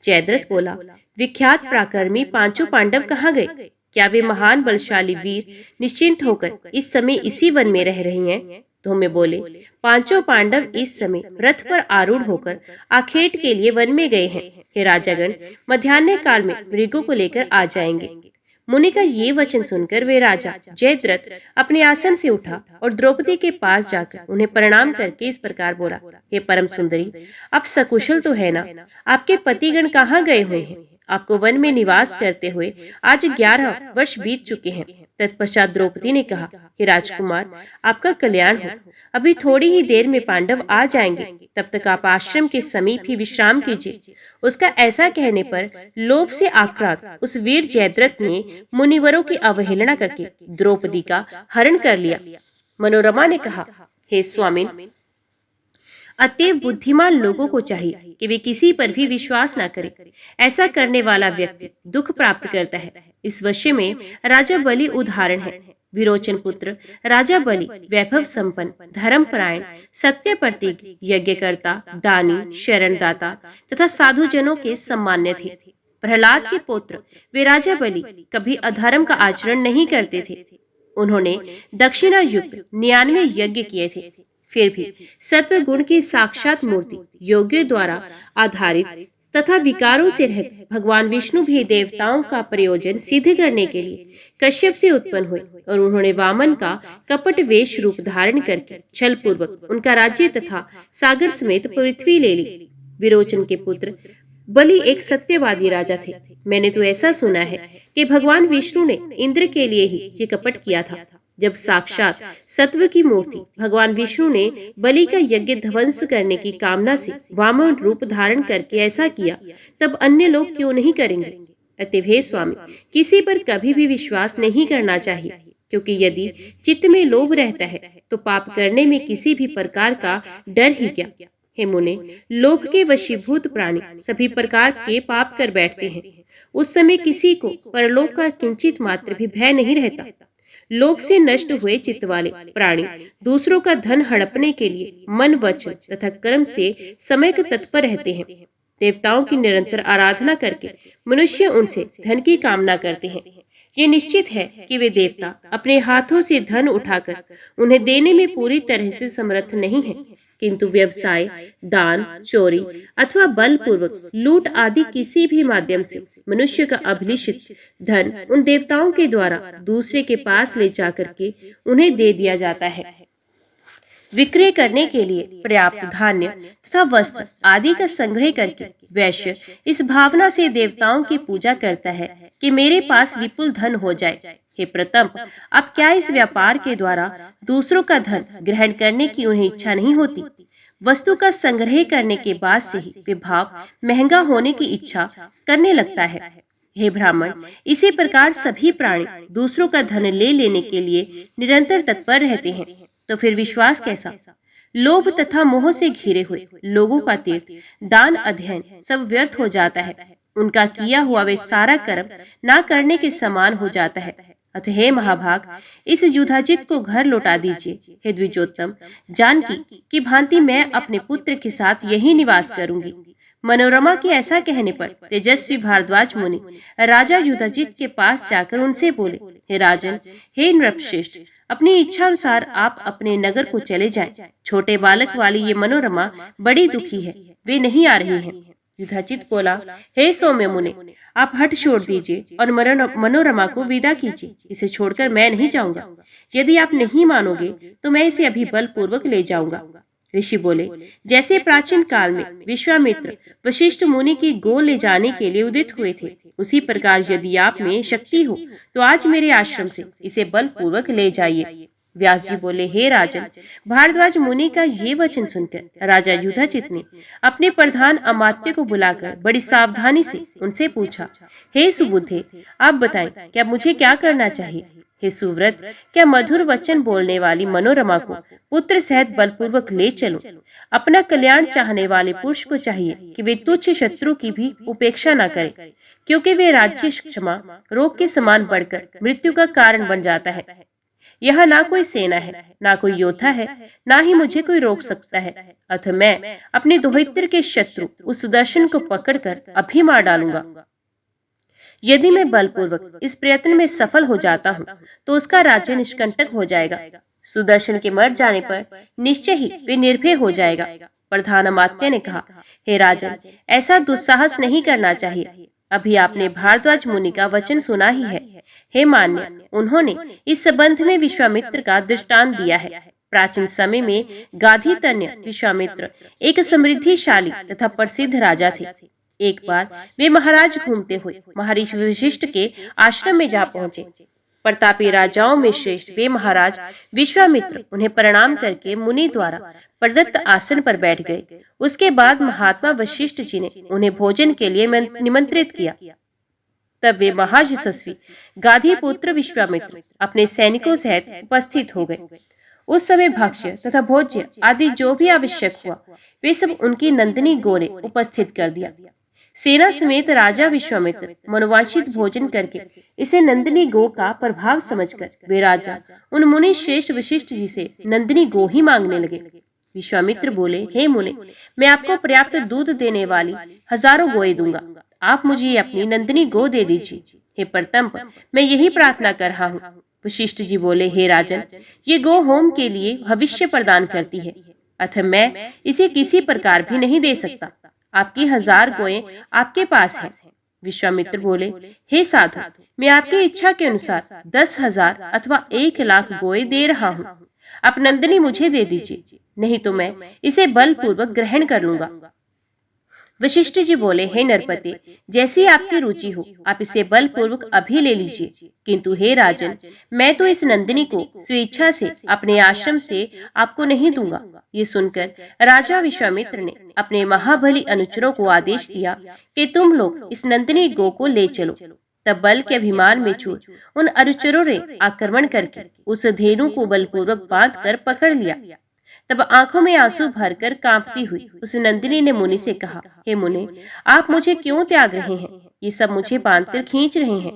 जयद्रथ बोला, विख्यात पराक्रमी पांचों पांडव कहाँ गए? क्या वे महान बलशाली वीर निश्चिंत होकर इस समय इसी वन में रह रही हैं? धौम्य बोले, पांचों पांडव इस समय रथ पर आरूढ़ होकर आखेट के लिए वन में गए हैं। हे राजागण, मध्याह्न काल में मृगों को लेकर आ जाएंगे। मुनि का ये वचन सुनकर वे राजा जयद्रथ अपने आसन से उठा और द्रौपदी के पास जाकर उन्हें प्रणाम करके इस प्रकार बोला, हे परम सुंदरी, आप सकुशल तो है ना? आपके पतिगण कहाँ गए हुए हैं? आपको वन में निवास करते हुए आज 11 वर्ष बीत चुके हैं। तत्पश्चात द्रौपदी ने कहा, कि राजकुमार, आपका कल्याण हो। अभी थोड़ी ही देर में पांडव आ जाएंगे, तब तक आप आश्रम के समीप ही विश्राम कीजिए। उसका ऐसा कहने पर लोभ से आक्रांत उस वीर जयद्रथ ने मुनिवरों की अवहेलना करके द्रौपदी का हरण कर लिया। मनोरमा ने कहा, हे स्वामिन, अतएव बुद्धिमान लोगों को चाहिए कि वे किसी पर भी विश्वास न करें। ऐसा करने वाला व्यक्ति दुख प्राप्त करता है। इस विषय में राजा बलि उदाहरण है। विरोचन पुत्र राजा बलि वैभव संपन्न, धर्मपरायण, सत्य प्रतीक, यज्ञकर्ता, दानी, शरणदाता तथा साधुजनों के सम्मान्य थे। प्रहलाद के पुत्र वे राजा बलि कभी अधर्म का आचरण नहीं करते थे। उन्होंने दक्षिणा युक्त 99 यज्ञ किए थे। फिर भी सत्व गुण की साक्षात मूर्ति, योगियों द्वारा आधारित तथा विकारों से रहित भगवान विष्णु भी देवताओं का प्रयोजन सिद्ध करने के लिए कश्यप से उत्पन्न हुए और उन्होंने वामन का कपट वेश रूप धारण करके छल पूर्वक उनका राज्य तथा सागर समेत पृथ्वी ले ली। विरोचन के पुत्र बलि एक सत्यवादी राजा थे। मैंने तो ऐसा सुना है कि भगवान विष्णु ने इंद्र के लिए ही ये कपट किया था। जब साक्षात सत्व की मूर्ति भगवान विष्णु ने बलि का यज्ञ ध्वंस करने की कामना से वामन रूप धारण करके ऐसा किया, तब अन्य लोग क्यों नहीं करेंगे? अतएव हे स्वामी, किसी पर कभी भी विश्वास नहीं करना चाहिए, क्योंकि यदि चित्त में लोभ रहता है तो पाप करने में किसी भी प्रकार का डर ही क्या। हे मुने, लोभ के वशीभूत प्राणी सभी प्रकार के पाप कर बैठते हैं। उस समय किसी को परलोक का किंचित मात्र भी भय नहीं रहता। लोभ से नष्ट हुए चित्त वाले प्राणी दूसरों का धन हड़पने के लिए मन, वचन तथा कर्म से समय तत्पर रहते हैं। देवताओं की निरंतर आराधना करके मनुष्य उनसे धन की कामना करते हैं। ये निश्चित है कि वे देवता अपने हाथों से धन उठाकर उन्हें देने में पूरी तरह से समर्थ नहीं है, किंतु व्यवसाय, दान, चोरी अथवा बलपूर्वक लूट आदि किसी भी माध्यम से मनुष्य का अभिलिषित धन उन देवताओं के द्वारा दूसरे के पास ले जाकर के उन्हें दे दिया जाता है। विक्रय करने के लिए पर्याप्त धान्य तथा वस्त्र आदि का संग्रह करके वैश्य इस भावना से देवताओं की पूजा करता है कि मेरे पास विपुल धन हो जाए। हे प्रतंप, अब क्या इस व्यापार के द्वारा दूसरों का धन ग्रहण करने की उन्हें इच्छा नहीं होती? वस्तु का संग्रह करने के बाद से ही वे भाव महंगा होने की इच्छा करने लगता है। हे ब्राह्मण, इसी प्रकार सभी प्राणी दूसरों का धन ले लेने के लिए निरंतर तत्पर रहते हैं, तो फिर विश्वास कैसा? लोभ तथा मोह से घिरे हुए लोगों का तीर्थ, दान, अध्ययन सब व्यर्थ हो जाता है। उनका किया हुआ वे सारा कर्म ना करने के समान हो जाता है। अतः हे महाभाग, इस युधाजित को घर लौटा दीजिए। हे द्विजोत्तम, जानकी की भांति मैं अपने पुत्र के साथ यही निवास करूंगी। मनोरमा के ऐसा कहने पर तेजस्वी भारद्वाज मुनि राजा युधाजित के पास जाकर उनसे बोले, हे राजन, हे नृपश्रेष्ठ, अपनी इच्छा अनुसार आप अपने नगर को चले जाएं। छोटे बालक वाली ये मनोरमा बड़ी दुखी है, वे नहीं आ रही हैं। युधाजित बोला, हे सौम्य मुने, आप हट छोड़ दीजिए और मनोरमा को विदा कीजिए। इसे छोड़कर मैं नहीं जाऊंगा। यदि आप नहीं मानोगे तो मैं इसे अभी बलपूर्वक ले जाऊंगा। ऋषि बोले, जैसे प्राचीन काल में विश्वामित्र वशिष्ठ मुनि की गोद ले जाने के लिए उदित हुए थे, उसी प्रकार यदि आप में शक्ति हो तो आज मेरे आश्रम से इसे बलपूर्वक ले जाइए। व्यास जी बोले, हे राजन, भारद्वाज मुनि का ये वचन सुनकर राजा युधाजित ने अपने प्रधान अमात्य को बुलाकर बड़ी सावधानी से उनसे पूछा, हे सुबुद्धे, आप बताएं कि अब मुझे क्या करना चाहिए? हे सुव्रत, क्या मधुर वचन बोलने वाली मनोरमा को पुत्र सहित बलपूर्वक ले चलो। अपना कल्याण चाहने वाले पुरुष को चाहिए कि वे तुच्छ शत्रु की भी उपेक्षा न करें, क्योंकि वे राज्य क्षमा रोग के समान बढ़कर मृत्यु का कारण बन जाता है। यहाँ ना कोई सेना है, ना कोई योद्धा है, ना ही मुझे कोई रोक सकता है। अतः मैं अपने दोहित्र के शत्रु उस सुदर्शन को पकड़कर अभी मार डालूंगा। यदि मैं बलपूर्वक इस प्रयत्न में सफल हो जाता हूँ तो उसका राज्य निष्कंटक हो जाएगा। सुदर्शन के मर जाने पर निश्चय ही वे निर्भय हो जाएगा। प्रधान अमात्य ने कहा, हे राजन, ऐसा दुस्साहस नहीं करना चाहिए। अभी आपने भारद्वाज मुनि का वचन सुना ही है। हे मान्य, उन्होंने इस संबंध में विश्वामित्र का दृष्टांत दिया है। प्राचीन समय में गाधीतन्य विश्वामित्र एक समृद्धिशाली तथा प्रसिद्ध राजा थे। एक बार वे महाराज घूमते हुए महर्षि वशिष्ठ के आश्रम में जा पहुंचे। प्रतापी राजाओं में श्रेष्ठ वे महाराज विश्वामित्र उन्हें प्रणाम करके मुनि द्वारा प्रदत्त आसन पर बैठ गए। उसके बाद महात्मा वशिष्ठ जी ने उन्हें भोजन के लिए निमंत्रित किया। तब वे महायशस्वी गाधी पुत्र विश्वामित्र अपने सैनिकों सहित उपस्थित हो गए। उस समय भक्ष्य तथा भोज्य आदि जो भी आवश्यक हुआ वे सब उनकी नंदिनी गो ने उपस्थित कर दिया। सेना समेत राजा विश्वामित्र मनोवांछित भोजन करके इसे नंदिनी गो का प्रभाव समझकर वे राजा उन मुनि श्रेष्ठ वशिष्ठ जी से नंदिनी गो ही मांगने लगे। विश्वामित्र बोले, हे मुने, मैं आपको पर्याप्त दूध देने वाली हजारों गोएं दूंगा। आप मुझे अपनी नंदिनी गो दे दीजिए। हे परतंप, मैं यही प्रार्थना कर रहा हूँ। वशिष्ठ जी बोले, हे राजन, ये गो होम के लिए भविष्य प्रदान करती है, अतः मैं इसे किसी प्रकार भी नहीं दे सकता। आपकी 1000 गोएं आपके पास है। विश्वामित्र बोले, हे साधु, मैं आपकी इच्छा के अनुसार 10,000 अथवा 1,00,000 गोएं दे रहा हूँ। आप नंदिनी मुझे दे दीजिए, नहीं तो मैं इसे बलपूर्वक ग्रहण कर लूंगा। वशिष्ठ जी बोले, हे नरपति, जैसी आपकी रुचि हो, आप इसे बलपूर्वक अभी ले लीजिए। किंतु हे राजन, मैं तो इस नंदिनी को स्वेच्छा से अपने आश्रम से आपको नहीं दूंगा। ये सुनकर राजा विश्वामित्र ने अपने महाबली अनुचरों को आदेश दिया कि तुम लोग इस नंदिनी गो को ले चलो। तब बल के अभिमान में चूर उन अनुचरों ने आक्रमण करके उस धेनु को बलपूर्वक बांधकर पकड़ लिया। तब आंखों में आंसू भरकर कांपती हुई उस नंदिनी ने मुनि से कहा, हे मुने, आप मुझे क्यों त्याग रहे हैं? ये सब मुझे बांधकर खींच रहे हैं।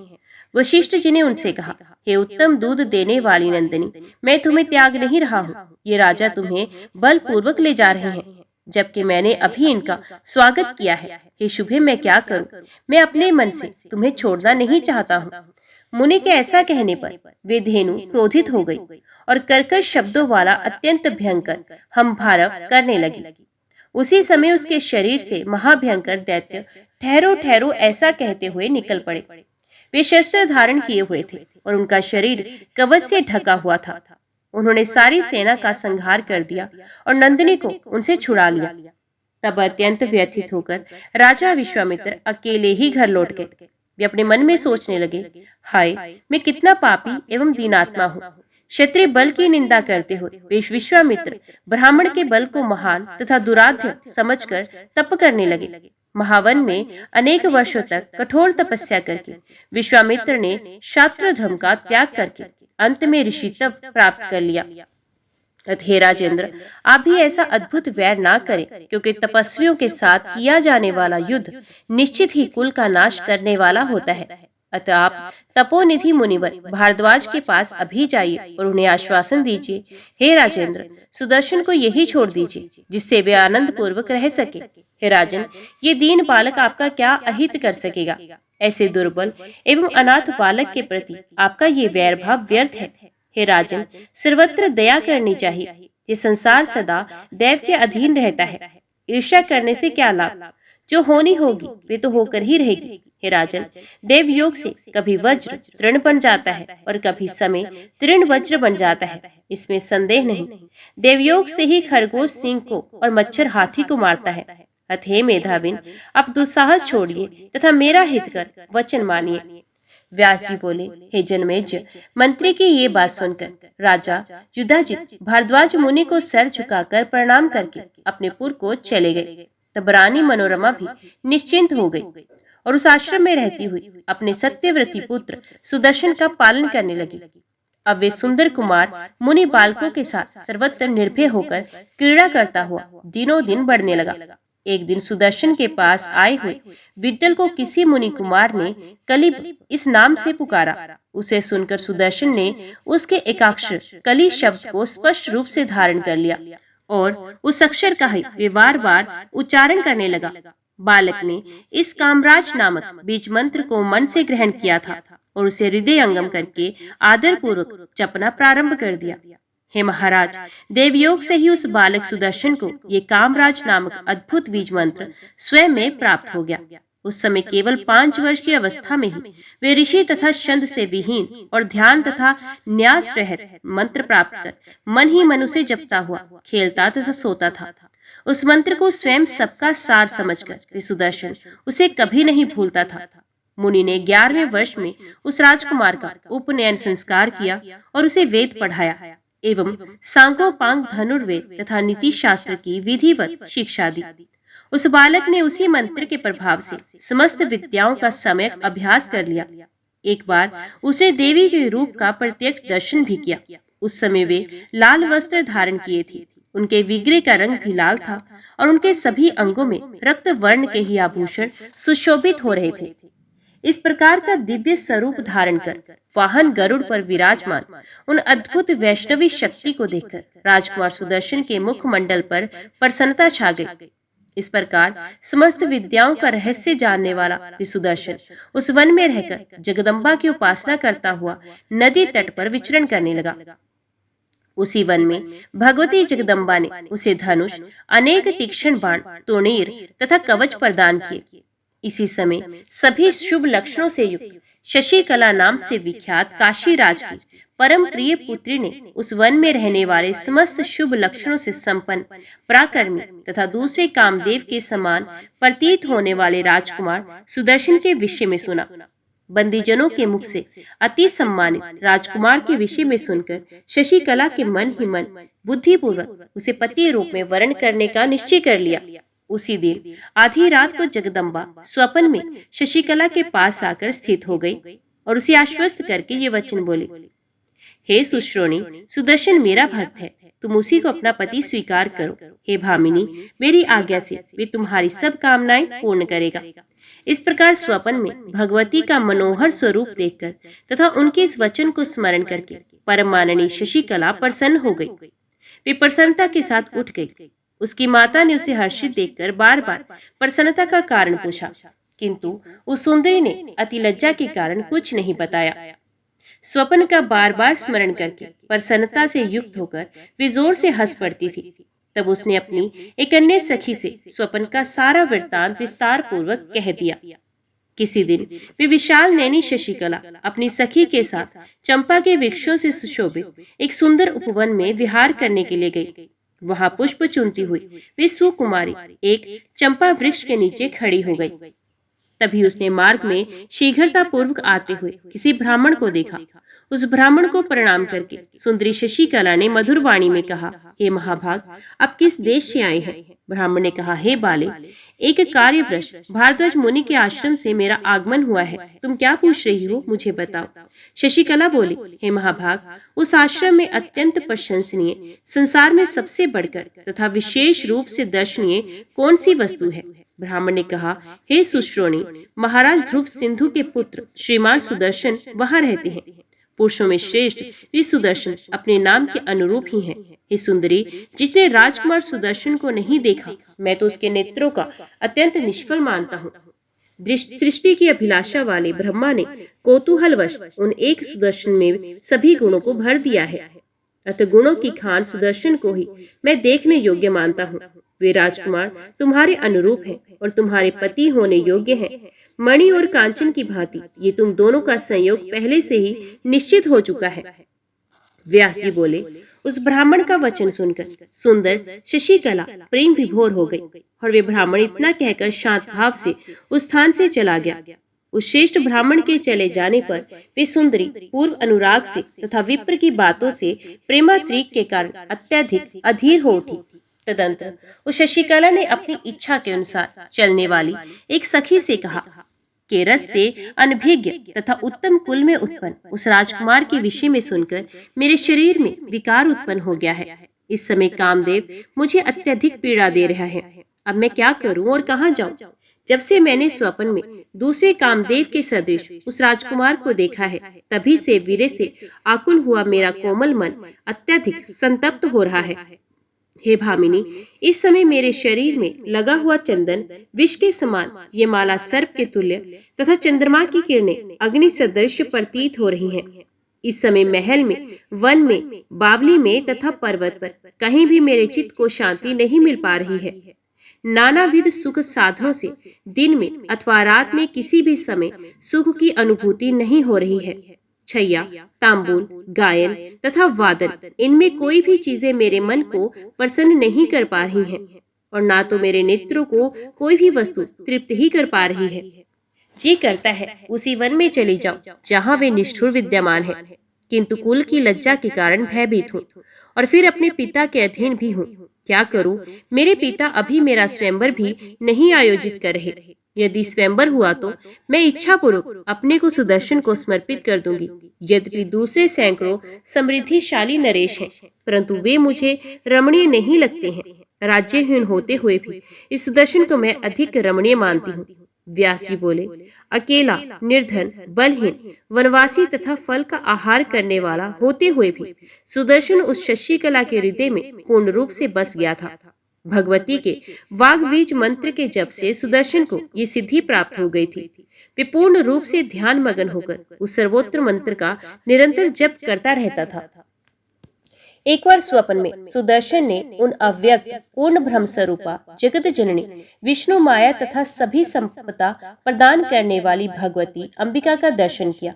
वशिष्ठ जी ने उनसे कहा, हे उत्तम दूध देने वाली नंदिनी, मैं तुम्हें त्याग नहीं रहा हूँ। ये राजा तुम्हें बलपूर्वक ले जा रहे हैं, जबकि मैंने अभी इनका स्वागत किया है। हे शुभे, मैं क्या करूं? मैं अपने मन से तुम्हें छोड़ना नहीं चाहता हूँ। मुनि के ऐसा कहने पर वे धेनु क्रोधित हो गई और कर्कश शब्दों वाला अत्यंत भयंकर हंभारव करने लगी। उसी समय उसके शरीर से महाभयंकर दैत्य ठहरो ठहरो ऐसा कहते हुए निकल पड़े। वे शस्त्र धारण किए हुए थे और उनका शरीर कवच से ढका हुआ था। उन्होंने सारी सेना का संहार कर दिया और नंदिनी को उनसे छुड़ा लिया। तब अत्यंत व्यथित होकर राजा विश्वामित्र अकेले ही घर लौट गए। वे अपने मन में सोचने लगे, हाय, मैं कितना पापी एवं दीनात्मा हूँ। क्षत्रिय बल की निंदा करते हुए वे विश्वामित्र ब्राह्मण के बल को महान तथा दुराध्य समझकर तप करने लगे। महावन में अनेक वर्षों तक कठोर तपस्या करके विश्वामित्र ने क्षात्र धर्म का त्याग करके अंत में ऋषित्व प्राप्त कर लिया। हे राजेंद्र, आप भी ऐसा अद्भुत वैर ना करें, क्योंकि तपस्वियों के साथ किया जाने वाला युद्ध निश्चित ही कुल का नाश करने वाला होता है। अतः आप तपोनिधि मुनिवर भारद्वाज के पास अभी जाइए और उन्हें आश्वासन दीजिए, हे राजेंद्र, सुदर्शन को यही छोड़ दीजिए, जिससे वे आनंद पूर्वक रह सके। हे राजन, ये दीन बालक आपका क्या अहित कर सकेगा? ऐसे दुर्बल एवं अनाथ बालक के प्रति आपका ये वैर भाव व्यर्थ है। हे राजन, सर्वत्र दया करनी चाहिए। ये संसार सदा देव के अधीन रहता है। ईर्ष्या करने से क्या लाभ? जो होनी होगी वे तो होकर ही रहेगी। हे राजन, देव योग से कभी वज्र तृण बन जाता है और कभी समय तृण वज्र बन जाता है, इसमें संदेह नहीं। देवयोग से ही खरगोश सिंह को और मच्छर हाथी को मारता है। अतः मेधाविन, आप दुस्साहस छोड़िए तथा मेरा हित कर वचन मानिए। व्यास जी बोले, हे जनमेजय, मंत्री की ये बात सुनकर राजा युधाजित भारद्वाज मुनि को सर झुकाकर प्रणाम करके अपने पुर को चले गए। तब रानी मनोरमा भी निश्चिंत हो गई और उस आश्रम में रहती हुई अपने सत्यव्रती पुत्र सुदर्शन का पालन करने लगी। अब वे सुंदर कुमार मुनि बालकों के साथ सर्वत्र निर्भय होकर क्रीड़ा करता हुआ दिनों दिन बढ़ने लगा। एक दिन सुदर्शन के पास आए हुए विट्ठल को किसी मुनि कुमार ने कलिब इस नाम से पुकारा। उसे सुनकर सुदर्शन ने उसके एकाक्षर कली शब्द को स्पष्ट रूप से धारण कर लिया और उस अक्षर का ही वे बार बार उच्चारण करने लगा। बालक ने इस कामराज नामक बीज मंत्र को मन से ग्रहण किया था और उसे हृदयंगम करके आदर पूर्वक जपना प्रारंभ कर दिया। हे महाराज, देवयोग से ही उस बालक सुदर्शन को ये कामराज नामक अद्भुत बीज मंत्र स्वयं में प्राप्त हो गया। उस समय केवल 5 वर्ष की अवस्था में ही वे ऋषि तथा छंद से विहीन और ध्यान तथा न्यास रहित मंत्र प्राप्त कर मन ही मन उसे जपता हुआ खेलता तथा सोता था। उस मंत्र को स्वयं सबका सार समझकर वे सुदर्शन उसे कभी नहीं भूलता था। मुनि ने 11वें वर्ष में उस राजकुमार का उपनयन संस्कार किया और उसे वेद पढ़ाया एवं सांगोपांग धनुर्वेद तथा नीति शास्त्र की विधिवत शिक्षा दी। उस बालक ने उसी मंत्र के प्रभाव से समस्त विद्याओं का सम्यक अभ्यास कर लिया। एक बार उसने देवी के रूप का प्रत्यक्ष दर्शन भी किया। उस समय वे लाल वस्त्र धारण किए थे। उनके विग्रह का रंग भी लाल था और उनके सभी अंगों में रक्त वर्ण के ही आभूषण सुशोभित हो रहे थे। इस प्रकार का दिव्य स्वरूप धारण कर वाहन गरुड़ पर विराजमान उन अद्भुत वैष्णवी शक्ति को देखकर राजकुमार सुदर्शन के मुखमंडल पर प्रसन्नता छा गई। इस प्रकार समस्त विद्याओं का रहस्य जानने वाला सुदर्शन उस वन में रहकर जगदम्बा की उपासना करता हुआ नदी तट पर विचरण करने लगा। उसी वन में भगवती जगदम्बा ने उसे धनुष, अनेक तीक्ष्ण बाण, तोणीर तथा कवच प्रदान किए। इसी समय सभी शुभ लक्षणों से युक्त शशिकला नाम से विख्यात काशीराज की परम प्रिय पुत्री ने उस वन में रहने वाले समस्त शुभ लक्षणों से संपन्न पराक्रमी तथा दूसरे कामदेव के समान प्रतीत होने वाले राजकुमार सुदर्शन के विषय में सुना। बंदीजनों के मुख से अति सम्मानित राजकुमार के विषय में सुनकर शशिकला के मन ही मन बुद्धिपूर्वक उसे पति रूप में वर्ण करने का निश्चय कर लिया। उसी दिन आधी रात को जगदम्बा स्वप्न में शशिकला के पास आकर स्थित हो गई और उसे आश्वस्त करके ये वचन बोली, हे सुश्रोणी, सुदर्शन मेरा भक्त है, तुम उसी को अपना पति स्वीकार करो। हे भामिनी, मेरी आज्ञा से वे तुम्हारी सब कामनाएं पूर्ण करेगा। इस प्रकार स्वप्न में भगवती का मनोहर स्वरूप देखकर तथा उनके इस वचन को स्मरण करके परम माननीय शशिकला प्रसन्न हो गई। वे प्रसन्नता के साथ उठ गई। उसकी माता ने उसे हर्षित देखकर बार बार प्रसन्नता का कारण पूछा, किंतु उस सुंदरी ने अति लज्जा के कारण कुछ नहीं बताया। स्वप्न का बार बार स्मरण करके प्रसन्नता से युक्त होकर वे जोर से हंस पड़ती थी। तब उसने अपनी एक अन्य सखी से स्वप्न का सारा वृत्तांत विस्तार पूर्वक कह दिया। किसी दिन वे विशाल नैनी शशिकला अपनी सखी के साथ चंपा के वृक्षों से सुशोभित एक सुंदर उपवन में विहार करने के लिए गई। वहां पुष्प चुनती हुई वे सुकुमारी एक चंपा वृक्ष के नीचे खड़ी हो गई। तभी उसने मार्ग में शीघ्रता पूर्वक आते हुए किसी ब्राह्मण को देखा। उस ब्राह्मण को प्रणाम करके सुंदरी शशिकला ने मधुर वाणी में कहा, हे महाभाग, आप किस देश से आए हैं? ब्राह्मण ने कहा, हे बाले, एक कार्यवश भारद्वाज मुनि के आश्रम से मेरा आगमन हुआ है। तुम क्या पूछ रही हो, मुझे बताओ। शशिकला बोली, हे महाभाग, उस आश्रम में अत्यंत प्रशंसनीय, संसार में सबसे बढ़कर तथा विशेष रूप से दर्शनीय कौन सी वस्तु है? ब्राह्मण ने कहा, हे सुश्रोणी, महाराज ध्रुव सिंधु के पुत्र श्रीमान सुदर्शन वहां रहते हैं। पुरुषों में श्रेष्ठ वे सुदर्शन अपने नाम के अनुरूप ही हैं। हे सुंदरी, जिसने राजकुमार सुदर्शन को नहीं देखा, मैं तो उसके नेत्रों का अत्यंत निष्फल मानता हूँ। सृष्टि की अभिलाषा वाले ब्रह्मा ने कौतूहलवश उन एक सुदर्शन में सभी गुणों को भर दिया है। अतः गुणों की खान सुदर्शन को ही मैं देखने योग्य मानता हूँ। वे राजकुमार तुम्हारे अनुरूप हैं और तुम्हारे पति होने योग्य हैं। मणि और कांचन की भांति ये तुम दोनों का संयोग पहले से ही निश्चित हो चुका है। व्यास जी बोले, उस ब्राह्मण का वचन सुनकर सुंदर शशिकला प्रेम विभोर हो गई और वे ब्राह्मण इतना कहकर शांत भाव से उस स्थान से चला गया। उस श्रेष्ठ ब्राह्मण के चले जाने पर वे सुंदरी पूर्व अनुराग से तथा विप्र की बातों से प्रेमात्रिक के कारण अत्यधिक अधीर हो उठी। तदंतर उस शशिकला ने अपनी इच्छा के अनुसार चलने वाली एक सखी से कहा के रस से अनभिज्ञ तथा उत्तम कुल में उत्पन्न उस राजकुमार के विषय में सुनकर मेरे शरीर में विकार उत्पन्न हो गया है। इस समय कामदेव मुझे अत्यधिक पीड़ा दे रहा है। अब मैं क्या करूं और कहां जाऊं? जब से मैंने स्वप्न में दूसरे कामदेव के सदृश उस राजकुमार को देखा है, तभी से वीरे से आकुल हुआ मेरा कोमल मन अत्यधिक संतप्त हो रहा है। हे भामिनी, इस समय मेरे शरीर में लगा हुआ चंदन विष के समान, ये माला सर्प के तुल्य तथा चंद्रमा की किरणें अग्नि सदृश प्रतीत हो रही हैं। इस समय महल में, वन में, बावली में तथा पर्वत पर कहीं भी मेरे चित्त को शांति नहीं मिल पा रही है। नानाविध सुख साधनों से दिन में अथवा रात में किसी भी समय सुख की अनुभूति नहीं हो रही है। छैया, तांबूल, गायन तथा वादन, इनमें कोई भी चीजें मेरे मन को प्रसन्न नहीं कर पा रही हैं, और ना तो मेरे नेत्रों को कोई भी वस्तु तृप्त ही कर पा रही है। जी करता है उसी वन में चली जाऊं जहां वे निष्ठुर विद्यमान है, किंतु कुल की लज्जा के कारण भयभीत हूँ और फिर अपने पिता के अधीन भी हूँ। क्या करूं? मेरे पिता अभी मेरा स्वयंवर भी नहीं आयोजित कर रहे। यदि स्वयंवर हुआ तो मैं इच्छा पूर्वक अपने को सुदर्शन को समर्पित कर दूंगी। यद्यपि दूसरे सैकड़ों समृद्धिशाली नरेश हैं, परंतु वे मुझे रमणीय नहीं लगते हैं। राज्यहीन होते हुए भी इस सुदर्शन को मैं अधिक रमणीय मानती हूँ। व्यास जी बोले, अकेला, निर्धन, बलहीन, वनवासी तथा फल का आहार करने वाला होते हुए भी सुदर्शन उस शशिकला के हृदय में पूर्ण रूप से बस गया था। भगवती के वाग्बीज मंत्र के जप से सुदर्शन को ये सिद्धि प्राप्त हो गई थी। वे पूर्ण रूप से ध्यान मगन होकर उस सर्वोत्तर मंत्र का निरंतर जप करता रहता था। एक बार स्वप्न में सुदर्शन ने उन अव्यक्त पूर्ण ब्रह्म स्वरूपा जगत जननी विष्णु माया तथा सभी संपदा प्रदान करने वाली भगवती अंबिका का दर्शन किया।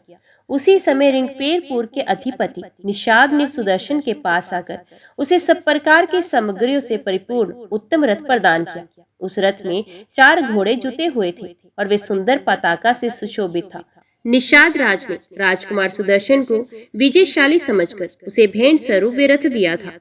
उसी समय रिंगपेरपुर के अधिपति निषाद ने सुदर्शन के पास आकर उसे सब प्रकार की सामग्रियों से परिपूर्ण उत्तम रथ प्रदान किया। उस रथ में 4 घोड़े जुते हुए थे और वे सुंदर पताका से सुशोभित था। निषाद राज ने राजकुमार सुदर्शन को विजयशाली समझकर उसे भेंट स्वरूप वे रथ दिया था।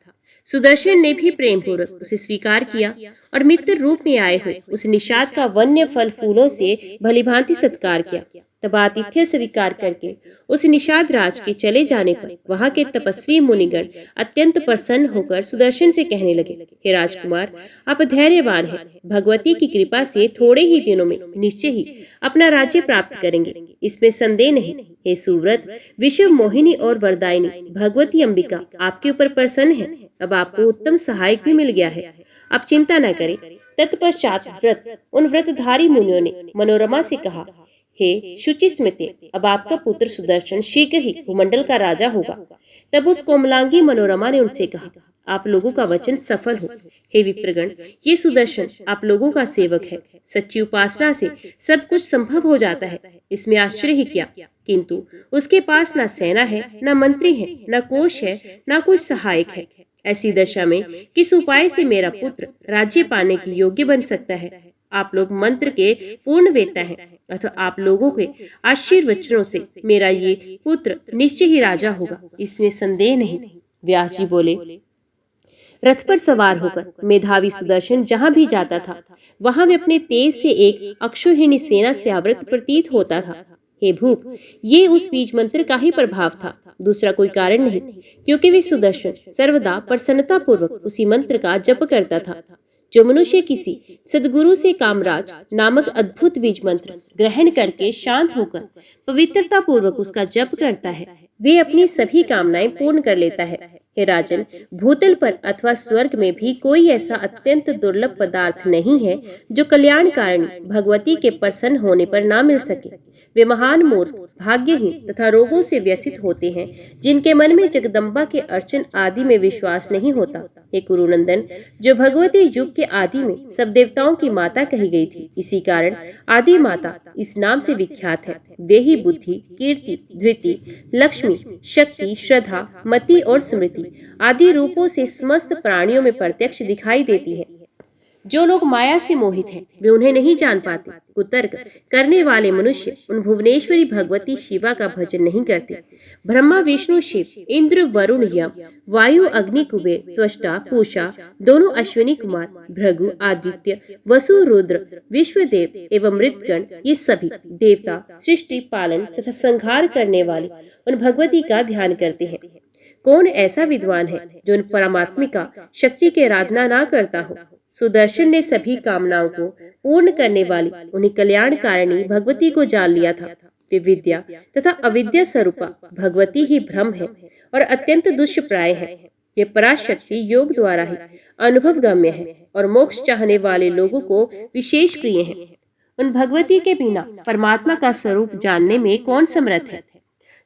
सुदर्शन ने भी प्रेम पूर्वक उसे स्वीकार किया और मित्र रूप में आए हुए उस निषाद का वन्य फल फूलों से भलीभांति सत्कार किया। तब आतिथ्य स्वीकार करके उस निषाद राज के चले जाने पर वहां के तपस्वी मुनिगण अत्यंत प्रसन्न होकर सुदर्शन से कहने लगे, हे राजकुमार, आप धैर्यवान हैं। भगवती की कृपा से थोड़े ही दिनों में निश्चय ही अपना राज्य प्राप्त करेंगे, इसमें संदेह नहीं। हे सुव्रत, विश्व मोहिनी और वरदायिनी भगवती अंबिका आपके ऊपर प्रसन्न है। अब आपको उत्तम सहायक भी मिल गया है, आप चिंता न करें। तत्पश्चात उन व्रतधारी मुनियों ने मनोरमा से कहा, हे शुचि स्मृति, अब आपका पुत्र सुदर्शन शीघ्र ही भूमंडल का राजा होगा। तब उस कोमलांगी मनोरमा ने उनसे कहा, आप लोगों का वचन सफल हो। हे विप्रगण, ये सुदर्शन आप लोगों का सेवक है। सच्ची उपासना से सब कुछ संभव हो जाता है, इसमें आश्चर्य ही क्या। किंतु उसके पास न सेना है, न मंत्री है, न कोष है, न कोई सहायक है। ऐसी दशा में किस उपाय से मेरा पुत्र राज्य पाने के योग्य बन सकता है? आप लोग मंत्र के पूर्ण वेत्ता हैं, अतः आप लोगों के आशीर्वचनों से मेरा ये पुत्र निश्चय ही राजा होगा, इसमें संदेह नहीं। व्यास जी बोले, रथ पर सवार होकर मेधावी सुदर्शन जहां भी जाता था वहां वे अपने तेज से एक अक्षौहिणी सेना से आवृत प्रतीत होता था। हे भूप, ये उस बीज मंत्र का ही प्रभाव था, दूसरा कोई कारण नहीं, क्योंकि वे सुदर्शन सर्वदा प्रसन्नता पूर्वक उसी मंत्र का जप करता था। जो मनुष्य किसी सदगुरु से कामराज नामक अद्भुत बीज मंत्र ग्रहण करके शांत होकर पवित्रता पूर्वक उसका जप करता है, वे अपनी सभी कामनाएं पूर्ण कर लेता है। हे राजन, भूतल पर अथवा स्वर्ग में भी कोई ऐसा अत्यंत दुर्लभ पदार्थ नहीं है जो कल्याणकारिणी भगवती के प्रसन्न होने पर ना मिल सके। वे महान मूर्ख, भाग्यहीन तथा रोगों से व्यथित होते हैं, जिनके मन में जगदम्बा के अर्चन आदि में विश्वास नहीं होता। हे कुरुनंदन, जो भगवती युग के आदि में सब देवताओं की माता कही गई थी, इसी कारण आदि माता इस नाम से विख्यात है। वे ही बुद्धि, कीर्ति, धृति, लक्ष्मी, शक्ति, श्रद्धा, मति और स्मृति आदि रूपों से समस्त प्राणियों में प्रत्यक्ष दिखाई देती है। जो लोग माया से मोहित हैं वे उन्हें नहीं जान पाते। कुतर्क करने वाले मनुष्य उन भुवनेश्वरी भगवती शिवा का भजन नहीं करते। ब्रह्मा विष्णु शिव इंद्र वरुण यम वायु अग्नि कुबेर त्वष्टा पूषा दोनों अश्विनी कुमार भृगु आदित्य वसु रुद्र विश्वदेव एवं मृतगण ये सभी देवता सृष्टि पालन तथा संहार करने वाले उन भगवती का ध्यान करते हैं। कौन ऐसा विद्वान है जो उन परमात्मिका शक्ति की आराधना ना करता हो। सुदर्शन ने सभी कामनाओं को पूर्ण करने वाली उन्हें कल्याणकारिणी भगवती को जान लिया था। वे विद्या तथा अविद्या स्वरूपा भगवती ही ब्रह्म है और अत्यंत दुष्प्राय है। ये पराशक्ति योग द्वारा ही अनुभव गम्य है और मोक्ष चाहने वाले लोगों को विशेष प्रिय है। उन भगवती के बिना परमात्मा का स्वरूप जानने में कौन समर्थ है,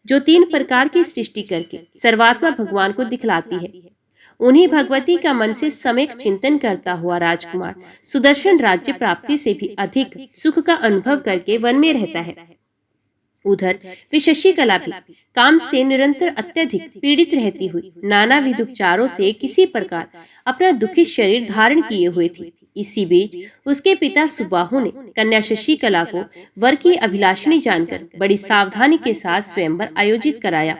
जो 3 प्रकार की सृष्टि करके सर्वात्मा भगवान को दिखलाती है। उन्हीं भगवती का मन से सम्यक चिंतन करता हुआ राजकुमार सुदर्शन राज्य प्राप्ति से भी अधिक सुख का अनुभव करके वन में रहता है। उधर वे शशिकला भी काम से निरंतर अत्यधिक पीड़ित रहती हुई नानाविध उपचारों से किसी प्रकार अपना दुखी शरीर धारण किए हुए थी। इसी बीच उसके पिता सुबाहु ने कन्या शशिकला को वर की अभिलाषिणी जानकर बड़ी सावधानी के साथ स्वयंवर आयोजित कराया।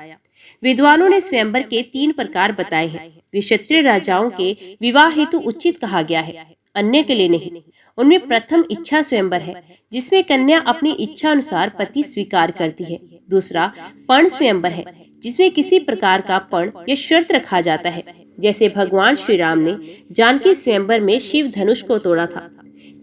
विद्वानों ने स्वयंवर के 3 प्रकार बताए हैं। वे क्षत्रिय राजाओं के विवाह हेतु उचित कहा गया है, अन्य के लिए नहीं। उनमें प्रथम इच्छा स्वयंवर है, जिसमें कन्या अपनी इच्छा अनुसार पति स्वीकार करती है। दूसरा पण स्वयंवर है, जिसमें किसी प्रकार का पण या शर्त रखा जाता है, जैसे भगवान श्री राम ने जानकी स्वयंवर में शिव धनुष को तोड़ा था।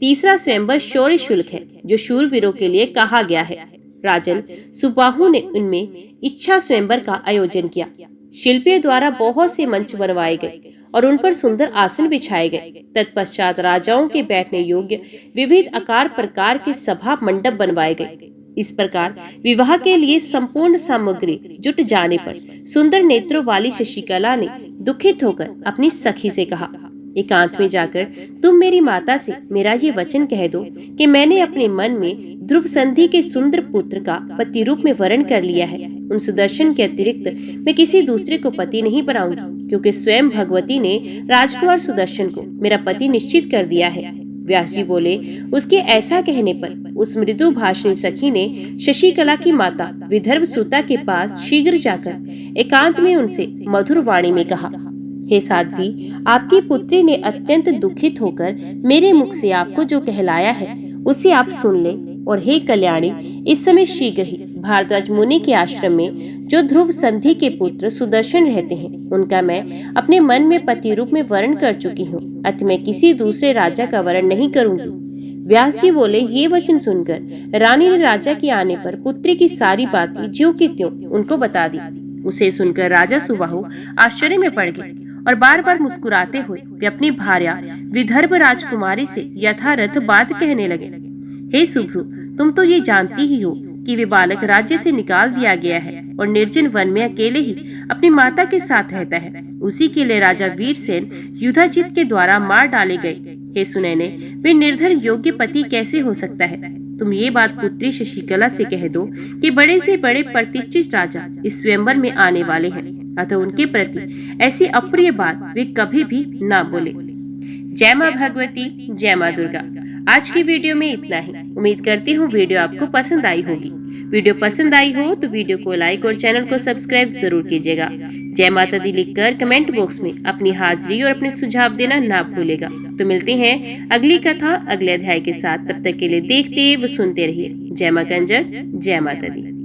तीसरा स्वयंवर शौर्य शुल्क है, जो शूरवीरों के लिए कहा गया है। राजन सुबाहु ने उनमें इच्छा स्वयंवर का आयोजन किया। शिल्पियों द्वारा बहुत से मंच बनवाए गए और उन पर सुंदर आसन बिछाए गए। तत्पश्चात राजाओं के बैठने योग्य विविध आकार प्रकार के सभा मंडप बनवाए गए। इस प्रकार विवाह के लिए संपूर्ण सामग्री जुट जाने पर सुंदर नेत्रों वाली शशिकला ने दुखित होकर अपनी सखी से कहा, एकांत में जाकर तुम मेरी माता से मेरा ये वचन कह दो कि मैंने अपने मन में ध्रुव संधि के सुंदर पुत्र का पति रूप में वरण कर लिया है। उन सुदर्शन के अतिरिक्त मैं किसी दूसरे को पति नहीं बनाऊंगी, क्योंकि स्वयं भगवती ने राजकुमार सुदर्शन को मेरा पति निश्चित कर दिया है। व्यास जी बोले, उसके ऐसा कहने पर उस मृदु भाषणी सखी ने शशिकला की माता विदर्भ सुता के पास शीघ्र जाकर एकांत में उनसे मधुर वाणी में कहा, हे साध्वी, आपकी पुत्री ने अत्यंत दुखित होकर मेरे मुख से आपको जो कहलाया है उसे आप सुन लें। और हे कल्याणी, इस समय शीघ्र ही भारद्वाज मुनि के आश्रम में जो ध्रुव संधि के पुत्र सुदर्शन रहते हैं, उनका मैं अपने मन में पति रूप में वरण कर चुकी हूँ। अतः मैं किसी दूसरे राजा का वरण नहीं करूंगी। व्यास जी बोले, ये वचन सुनकर रानी ने राजा के आने पर पुत्री की सारी बातें ज्यों की त्यों उनको बता दी। उसे सुनकर राजा सुबाहु आश्चर्य में पड़ गए और बार बार मुस्कुराते हुए वे अपनी भार्या विदर्भ राजकुमारी से यथारथ बात कहने लगे। हे सुभ्रु, तुम तो ये जानती ही हो कि वे बालक राज्य से निकाल दिया गया है और निर्जन वन में अकेले ही अपनी माता के साथ रहता है। उसी के लिए राजा वीरसेन युधाजित के द्वारा मार डाले गए। हे सुनैने, वे निर्धन योग्य पति कैसे हो सकता है? तुम ये बात पुत्री शशिकला से कह दो कि बड़े से बड़े प्रतिष्ठित राजा इस स्वयंवर में आने वाले हैं, अतः उनके प्रति ऐसी अप्रिय बात वे कभी भी ना बोले। जय माँ भगवती, जय माँ दुर्गा। आज की वीडियो में इतना ही। उम्मीद करती हूँ वीडियो आपको पसंद आई होगी। वीडियो पसंद आई हो तो वीडियो को लाइक और चैनल को सब्सक्राइब जरूर कीजिएगा। जय माता दी लिखकर कमेंट बॉक्स में अपनी हाजिरी और अपने सुझाव देना ना भूलेगा। तो मिलते हैं अगली कथा अगले अध्याय के साथ। तब तक के लिए देखते व सुनते रहिए। जय मां कंजक, जय माता दी।